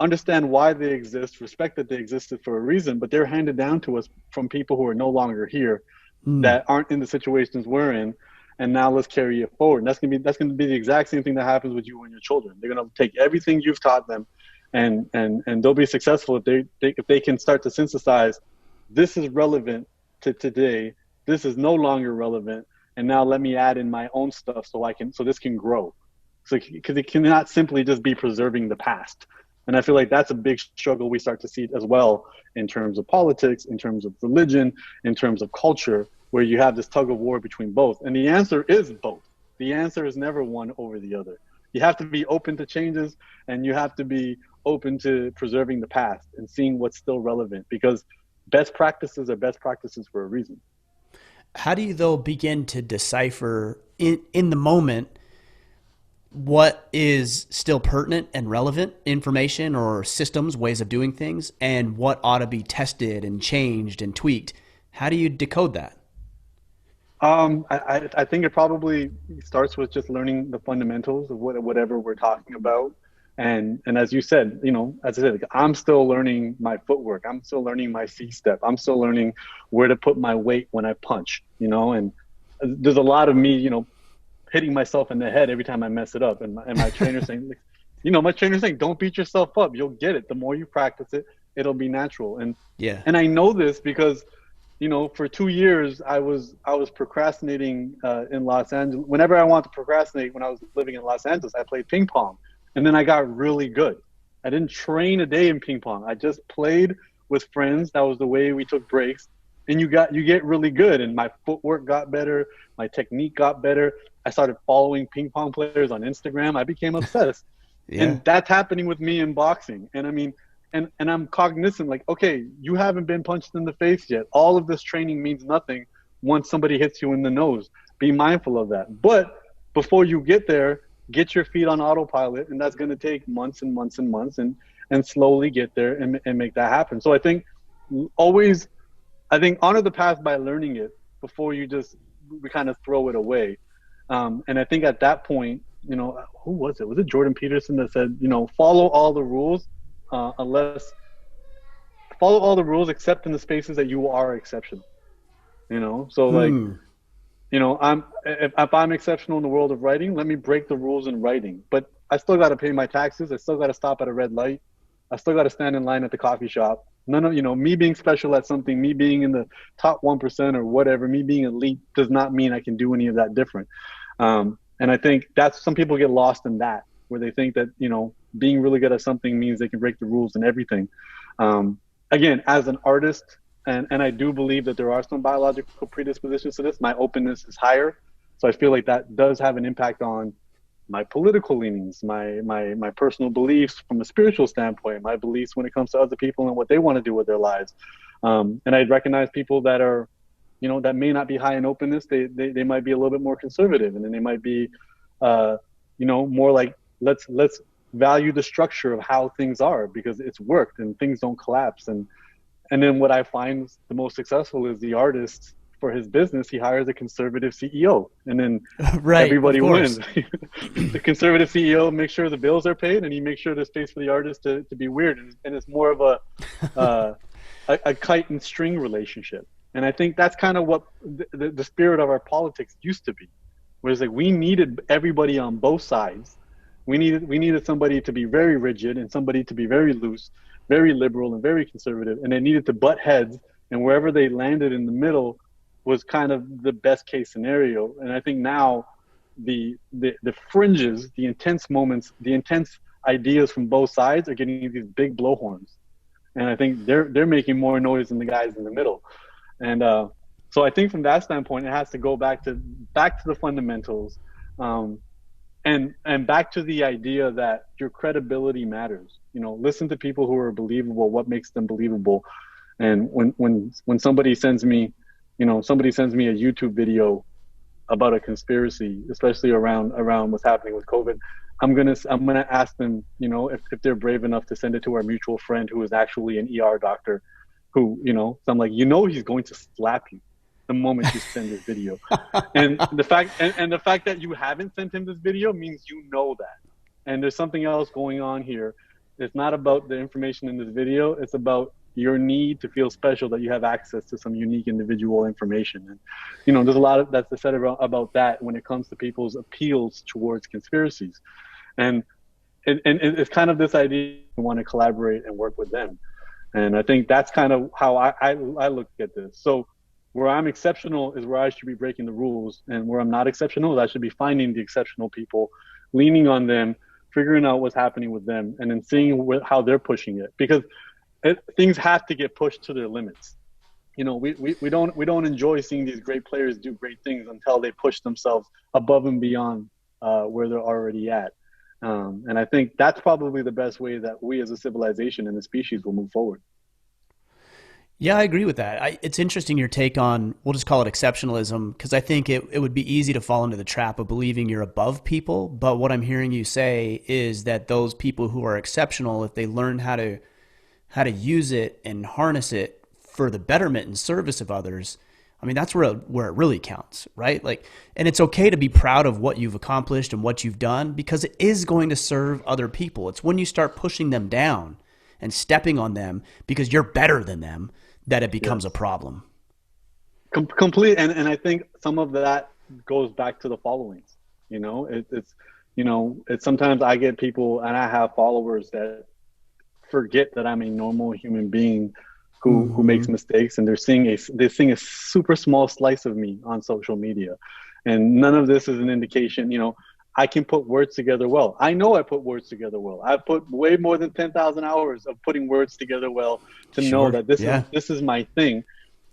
understand why they exist, respect that they existed for a reason, but they're handed down to us from people who are no longer here, Mm, that aren't in the situations we're in. And now let's carry it forward. And that's gonna be the exact same thing that happens with you and your children. They're gonna take everything you've taught them, and they'll be successful if they can start to synthesize. This is relevant to today. This is no longer relevant, and now let me add in my own stuff so this can grow. So because it cannot simply just be preserving the past. And I feel like that's a big struggle we start to see as well in terms of politics, in terms of religion, in terms of culture, where you have this tug of war between both. And the answer is both. The answer is never one over the other. You have to be open to changes, and you have to be open to preserving the past and seeing what's still relevant, because best practices are best practices for a reason. how do you though begin to decipher in the moment what is still pertinent and relevant information or systems, ways of doing things, and what ought to be tested and changed and tweaked? How do you decode that? I think it probably starts with just learning the fundamentals of whatever we're talking about. And as you said, as I said, I'm still learning my footwork. I'm still learning my C step. I'm still learning where to put my weight when I punch, and there's a lot of me, hitting myself in the head every time I mess it up. And my trainer saying, don't beat yourself up. You'll get it. The more you practice it, it'll be natural. And Yeah. and I know this because for 2 years, I was procrastinating in Los Angeles. Whenever I wanted to procrastinate, when I was living in Los Angeles, I played ping pong, and then I got really good. I didn't train a day in ping pong. I just played with friends. That was the way we took breaks, and you get really good. And my footwork got better, my technique got better. I started following ping pong players on Instagram. I became obsessed, Yeah. and that's happening with me in boxing. And I mean, and I'm cognizant, like, okay, you haven't been punched in the face yet. All of this training means nothing once somebody hits you in the nose. Be mindful of that. But before you get there, get your feet on autopilot, and that's going to take months and months and months, and slowly get there and make that happen. So I think always, honor the past by learning it before we kind of throw it away. And I think at that point, who was it? Was it Jordan Peterson that said, follow all the rules, unless follow all the rules except in the spaces that you are exceptional. So like, Hmm. if I'm exceptional in the world of writing, let me break the rules in writing. But I still got to pay my taxes. I still got to stop at a red light. I still got to stand in line at the coffee shop. None of me being special at something, me being in the top 1% or whatever, me being elite does not mean I can do any of that different. And I think that's, some people get lost in that, where they think that being really good at something means they can break the rules and everything. Again, as an artist, and I do believe that there are some biological predispositions to this, my openness is higher. So I feel like that does have an impact on my political leanings, my personal beliefs from a spiritual standpoint, my beliefs when it comes to other people and what they want to do with their lives. And I recognize people that are, that may not be high in openness. They might be a little bit more conservative, and then they might be, more like, let's value the structure of how things are because it's worked and things don't collapse. And then what I find the most successful is the artist, for his business, he hires a conservative CEO, and then Right. Of everybody course. wins. The conservative CEO makes sure the bills are paid, and he makes sure there's space for the artist to be weird. And it's more of uh, a kite and string relationship. And I think that's kind of what the spirit of our politics used to be, where it's like we needed everybody on both sides. We needed somebody to be very rigid and somebody to be very loose, very liberal and very conservative, and they needed to butt heads. And wherever they landed in the middle was kind of the best case scenario. And I think now the fringes, the intense moments, the intense ideas from both sides are getting these big blowhorns. and I think they're making more noise than the guys in the middle. And so I think from that standpoint, it has to go back to the fundamentals, um, and back to the idea that your credibility matters. You know, listen to people who are believable. What makes them believable? And when somebody sends me, somebody sends me a YouTube video about a conspiracy, especially around what's happening with COVID, I'm gonna ask them, if they're brave enough to send it to our mutual friend who is actually an ER doctor, so I'm like, he's going to slap you the moment you send this video. And the fact that you haven't sent him this video means that. And there's something else going on here. It's not about the information in this video. It's about your need to feel special, that you have access to some unique individual information. And, there's a lot that's said about that when it comes to people's appeals towards conspiracies. And it's kind of this idea you want to collaborate and work with them. And I think that's kind of how I look at this. So where I'm exceptional is where I should be breaking the rules. And where I'm not exceptional, I should be finding the exceptional people, leaning on them, figuring out what's happening with them, and then seeing how they're pushing it. Because things have to get pushed to their limits. We don't enjoy seeing these great players do great things until they push themselves above and beyond where they're already at. And I think that's probably the best way that we as a civilization and a species will move forward. Yeah, I agree with that. It's interesting your take on, we'll just call it exceptionalism, because I think it would be easy to fall into the trap of believing you're above people. But what I'm hearing you say is that those people who are exceptional, if they learn how to use it and harness it for the betterment and service of others, I mean, that's where it really counts, right? And it's okay to be proud of what you've accomplished and what you've done, because it is going to serve other people. It's when you start pushing them down and stepping on them because you're better than them that it becomes a problem. Complete. And I think some of that goes back to the followings. It's sometimes I get people, and I have followers that forget that I'm a normal human being who makes mistakes, and they're seeing a super small slice of me on social media. And none of this is an indication, I can put words together well. I know I put words together well. I've put way more than 10,000 hours of putting words together well to know that this is my thing.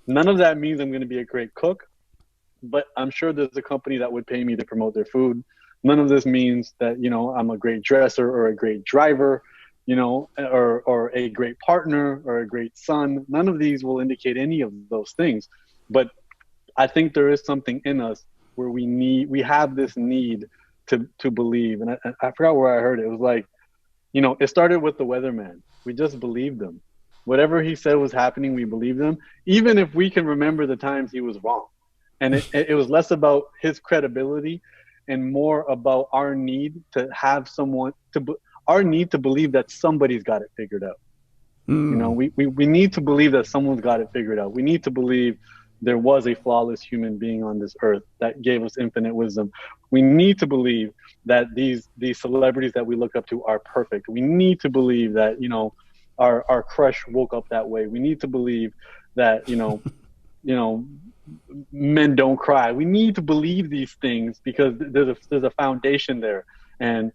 None of that means I'm going to be a great cook, but I'm sure there's a company that would pay me to promote their food. None of this means that, I'm a great dresser or a great driver, or a great partner or a great son. None of these will indicate any of those things. But I think there is something in us where we have this need to believe. And I forgot where I heard it. It was like, it started with the weatherman. We just believed him. Whatever he said was happening, we believed him, even if we can remember the times he was wrong. And it was less about his credibility and more about our need to have our need to believe that somebody's got it figured out. We need to believe that someone's got it figured out. We need to believe there was a flawless human being on this earth that gave us infinite wisdom. We need to believe that these celebrities that we look up to are perfect. We need to believe that, our crush woke up that way. We need to believe that, men don't cry. We need to believe these things because there's a foundation there. And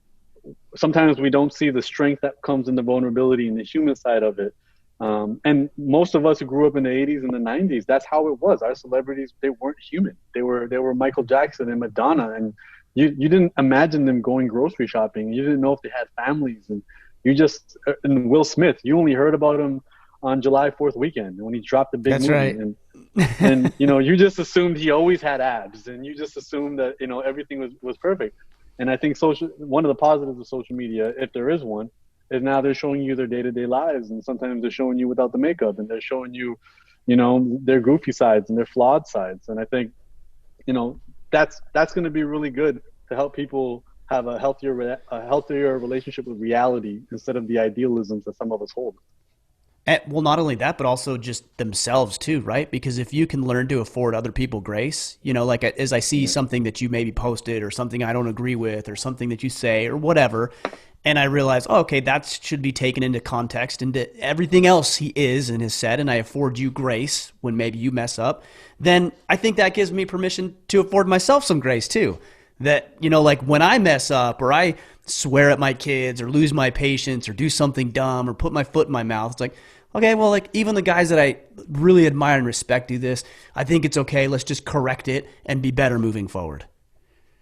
sometimes we don't see the strength that comes in the vulnerability and the human side of it. And most of us who grew up in the 80s and the 90s, that's how it was. Our celebrities, they weren't human. They were Michael Jackson and Madonna, and you didn't imagine them going grocery shopping. You didn't know if they had families, and Will Smith, you only heard about him on July 4th weekend when he dropped the big movie. Right. And you just assumed he always had abs, and you just assumed that everything was perfect. And I think one of the positives of social media, if there is one, is now they're showing you their day-to-day lives, and sometimes they're showing you without the makeup, and they're showing you, their goofy sides and their flawed sides. And I think, that's going to be really good to help people have a healthier relationship with reality instead of the idealisms that some of us hold. Well, not only that, but also just themselves too, right? Because if you can learn to afford other people grace, as I see something that you maybe posted or something I don't agree with or something that you say or whatever, and I realize, okay, that should be taken into context into everything else he is and has said, and I afford you grace when maybe you mess up, then I think that gives me permission to afford myself some grace too. That, when I mess up or I swear at my kids or lose my patience or do something dumb or put my foot in my mouth, it's like, okay, well, like even the guys that I really admire and respect do this. I think it's okay. Let's just correct it and be better moving forward.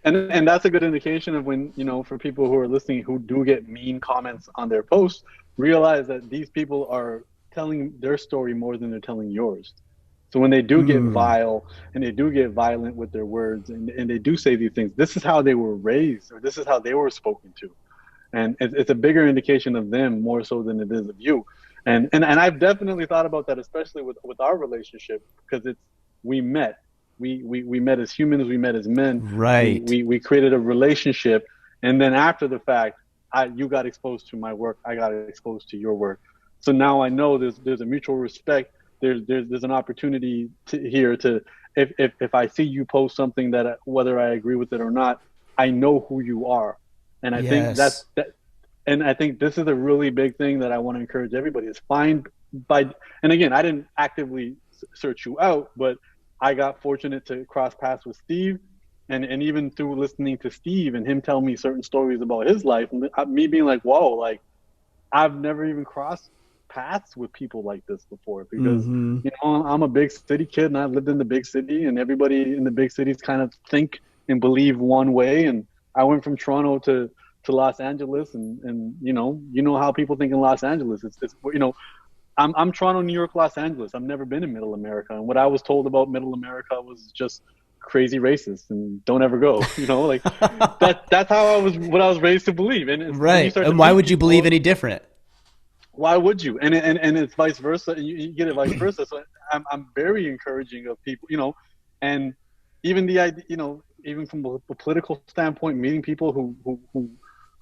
And that's a good indication of when, for people who are listening who do get mean comments on their posts, realize that these people are telling their story more than they're telling yours. So when they do get Mm, vile and they do get violent with their words, and they do say these things, this is how they were raised, or this is how they were spoken to. And it's a bigger indication of them more so than it is of you. And I've definitely thought about that, especially with our relationship, because it's we met. We met as humans, we met as men, right. we created a relationship, and then after the fact, you got exposed to my work, I got exposed to your work. So now I know there's a mutual respect. There's an opportunity here to, if I see you post something that, whether I agree with it or not, I know who you are. And I think Yes. and I think this is a really big thing that I want to encourage everybody is find by, and again, I didn't actively search you out, but I got fortunate to cross paths with Steve, and even through listening to Steve and him tell me certain stories about his life, and me being like, whoa, like I've never even crossed paths with people like this before, because Mm-hmm. I'm a big city kid and I've lived in the big city, and everybody in the big cities kind of think and believe one way, and I went from Toronto to Los Angeles, and how people think in Los Angeles. It's I'm Toronto, New York, Los Angeles. I've never been in Middle America, and what I was told about Middle America was just crazy racist and don't ever go. Like that's how what I was raised to believe. And then you Right. start to And why meet would you believe people. any different? Why would you? And it's vice versa. You get it vice versa. So I'm very encouraging of people, and even the idea, even from a political standpoint, meeting people who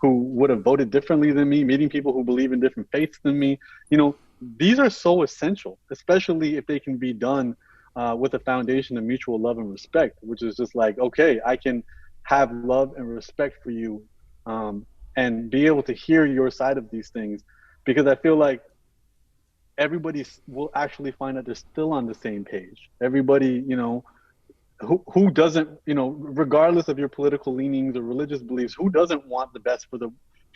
would have voted differently than me, meeting people who believe in different faiths than me, these are so essential, especially if they can be done with a foundation of mutual love and respect, which is just like, okay, I can have love and respect for you, and be able to hear your side of these things, because I feel like everybody will actually find that they're still on the same page. Everybody, who doesn't, regardless of your political leanings or religious beliefs, who doesn't want the best for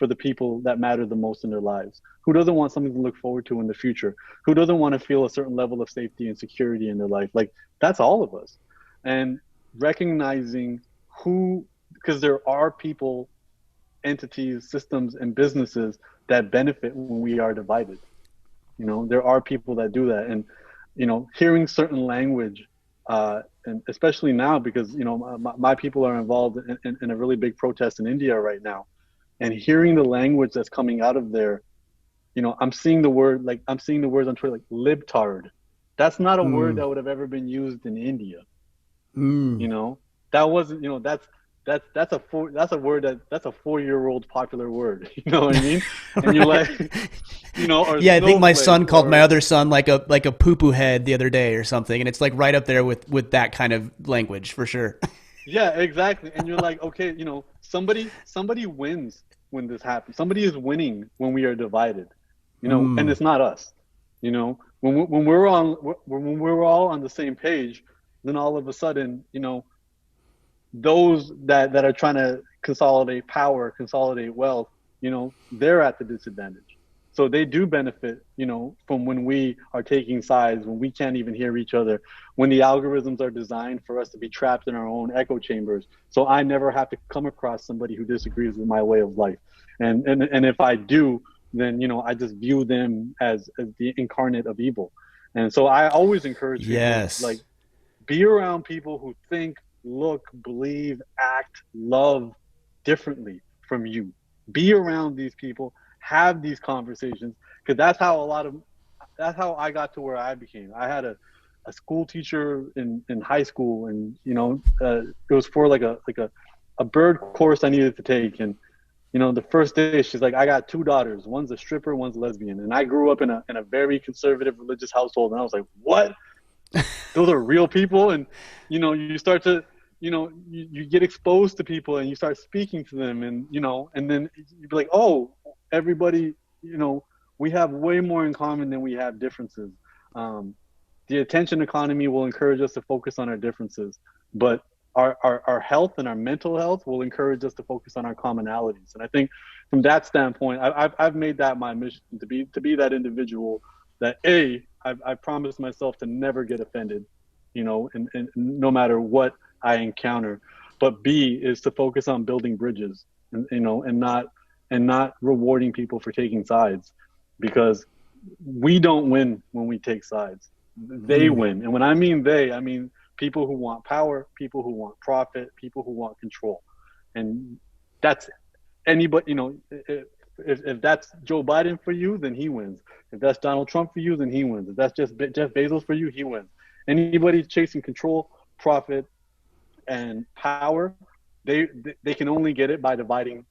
the people that matter the most in their lives? Who doesn't want something to look forward to in the future? Who doesn't want to feel a certain level of safety and security in their life? Like that's all of us. And recognizing who, because there are people, entities, systems, and businesses that benefit when we are divided. There are people that do that, and hearing certain language, and especially now because my people are involved in a really big protest in India right now, and hearing the language that's coming out of there, I'm seeing the words on Twitter like libtard. That's not a word Mm. that would have ever been used in India. you Mm. know that wasn't, that's a word that's a 4-year old popular word. You know what I mean? And you're Right. like, or Yeah, I think my snowflake, son called my or other son like a poo poo head the other day or something, and it's like right up there with that kind of language for sure. yeah, exactly. And you're like, okay, somebody wins when this happens. Somebody is winning when we are divided. And Mm. it's not us. When we're all on the same page, then all of a sudden, those that are trying to consolidate power, consolidate wealth, they're at the disadvantage. So they do benefit, from when we are taking sides, when we can't even hear each other, when the algorithms are designed for us to be trapped in our own echo chambers. So I never have to come across somebody who disagrees with my way of life. And if I do, then I just view them as the incarnate of evil. And so I always encourage people, like, Yes. be around people who think, look, believe, act, love differently from you. Be around these people, have these conversations, because that's how I got to where I became. I had a school teacher in high school, and it was for like a bird course I needed to take, and the first day she's like, I got two daughters, one's a stripper, one's a lesbian, and I grew up in a very conservative religious household, and I was like, what? Those are real people. And you start to, you get exposed to people and you start speaking to them, and and then you'd be like, oh, everybody, we have way more in common than we have differences. um, the attention economy will encourage us to focus on our differences, but our health and our mental health will encourage us to focus on our commonalities. And I think from that standpoint, I've made that my mission, to be that individual that I promised myself to never get offended, and no matter what I encounter. But B is to focus on building bridges, and not rewarding people for taking sides, because we don't win when we take sides. They Mm. win. And when I mean they, I mean people who want power, people who want profit, people who want control. And that's anybody, if that's Joe Biden for you, then he wins. If that's Donald Trump for you, then he wins. If that's just Jeff Bezos for you, he wins. Anybody chasing control, profit, and power, they they can only get it by dividing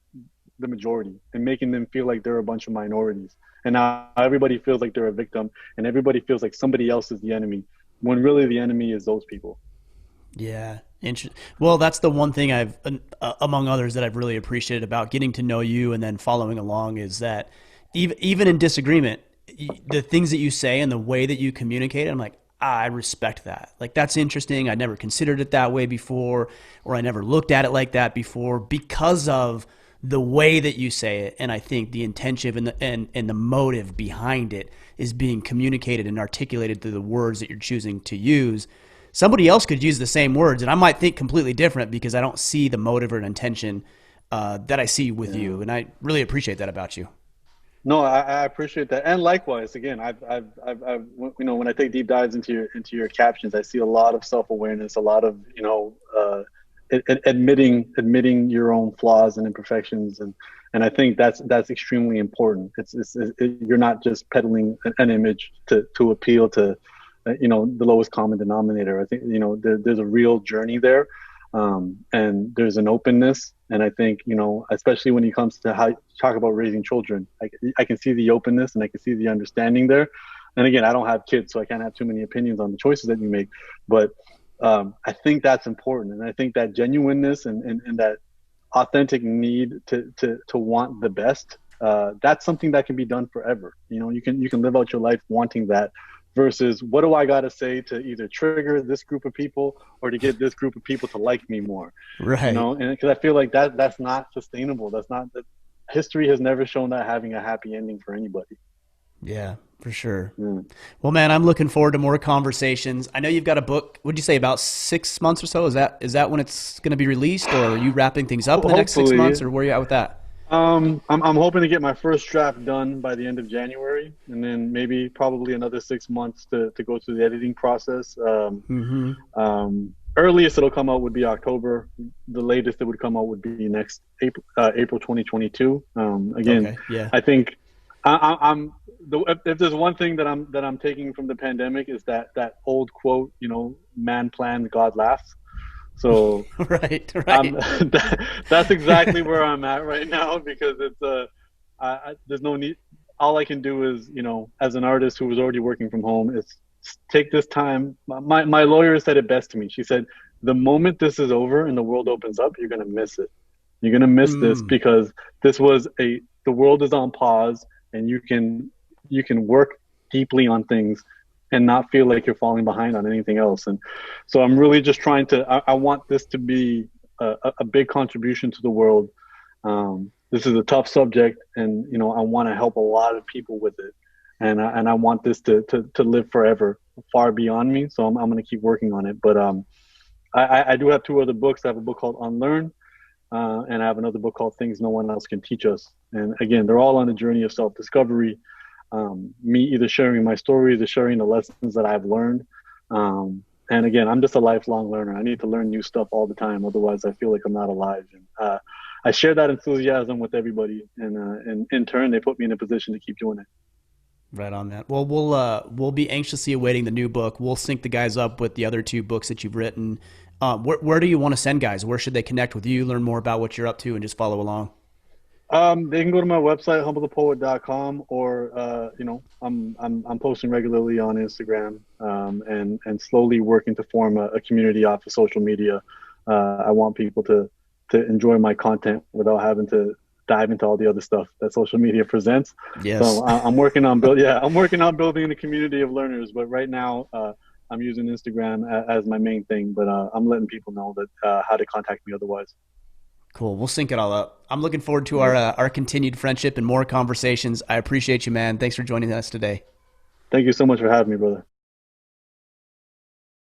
the majority and making them feel like they're a bunch of minorities. And now everybody feels like they're a victim, and everybody feels like somebody else is the enemy, when really the enemy is those people. Yeah. Well, that's the one thing among others, that I've really appreciated about getting to know you and then following along, is that even in disagreement, the things that you say and the way that you communicate, I'm like, I respect that. Like, that's interesting. I never considered it that way before, or I never looked at it like that before, because of the way that you say it. And I think the intention and the motive behind it is being communicated and articulated through the words that you're choosing to use. Somebody else could use the same words, and I might think completely different because I don't see the motive or an intention that I see with Yeah. you. And I really appreciate that about you. No, I appreciate that, and likewise, again, when I take deep dives into your captions, I see a lot of self awareness, a lot of admitting your own flaws and imperfections, and I think that's extremely important. You're not just peddling an image to appeal to, the lowest common denominator. I think there's a real journey there, and there's an openness. And I think, especially when it comes to how you talk about raising children, I can see the openness and I can see the understanding there. And again, I don't have kids, so I can't have too many opinions on the choices that you make. But I think that's important. And I think that genuineness and that authentic need to want the best, that's something that can be done forever. You can live out your life wanting that, versus what do I got to say to either trigger this group of people or to get this group of people to like me more. Right. And because I feel like that's not sustainable. That's not that History has never shown that having a happy ending for anybody. Yeah, for sure. Mm. Well, man, I'm looking forward to more conversations. I know you've got a book. Would you say about 6 months or so? Is that when it's going to be released, or are you wrapping things up in the next 6 months, Hopefully, or where are you at with that? I'm hoping to get my first draft done by the end of January, and then maybe probably another 6 months to go through the editing process. Mm-hmm. Earliest it'll come out would be October. The latest it would come out would be next April 2022. Again, Okay. Yeah. I think I'm if there's one thing that I'm taking from the pandemic, is that old quote, man plans, God laughs. So Right. I'm Right. that's exactly where I'm at right now, because it's there's no need. All I can do is, as an artist who was already working from home, is take this time. My lawyer said it best to me. She said, the moment this is over and the world opens up, you're gonna miss it. You're gonna miss this, Mm. because the world is on pause, and you can work deeply on things and not feel like you're falling behind on anything else. And so I'm really just trying to. I want this to be a big contribution to the world. This is a tough subject, and I want to help a lot of people with it, and I want this to live forever, far beyond me. So I'm going to keep working on it. But I do have two other books. I have a book called Unlearn, and I have another book called Things No One Else Can Teach Us. And again, they're all on a journey of self-discovery. Me either sharing my stories or sharing the lessons that I've learned. And again, I'm just a lifelong learner. I need to learn new stuff all the time. Otherwise, I feel like I'm not alive. And I share that enthusiasm with everybody. And in turn, they put me in a position to keep doing it. Right on that. Well, we'll be anxiously awaiting the new book. We'll sync the guys up with the other two books that you've written. Where do you want to send guys? Where should they connect with you, learn more about what you're up to, and just follow along? They can go to my website, humblethepoet.com, or I'm posting regularly on Instagram, and slowly working to form a community off of social media. I want people to enjoy my content without having to dive into all the other stuff that social media presents. Yes. So I'm working on I'm working on building a community of learners. But right now, I'm using Instagram as my main thing. But I'm letting people know that how to contact me otherwise. Cool. We'll sync it all up. I'm looking forward to Yeah. our continued friendship and more conversations. I appreciate you, man. Thanks for joining us today. Thank you so much for having me, brother.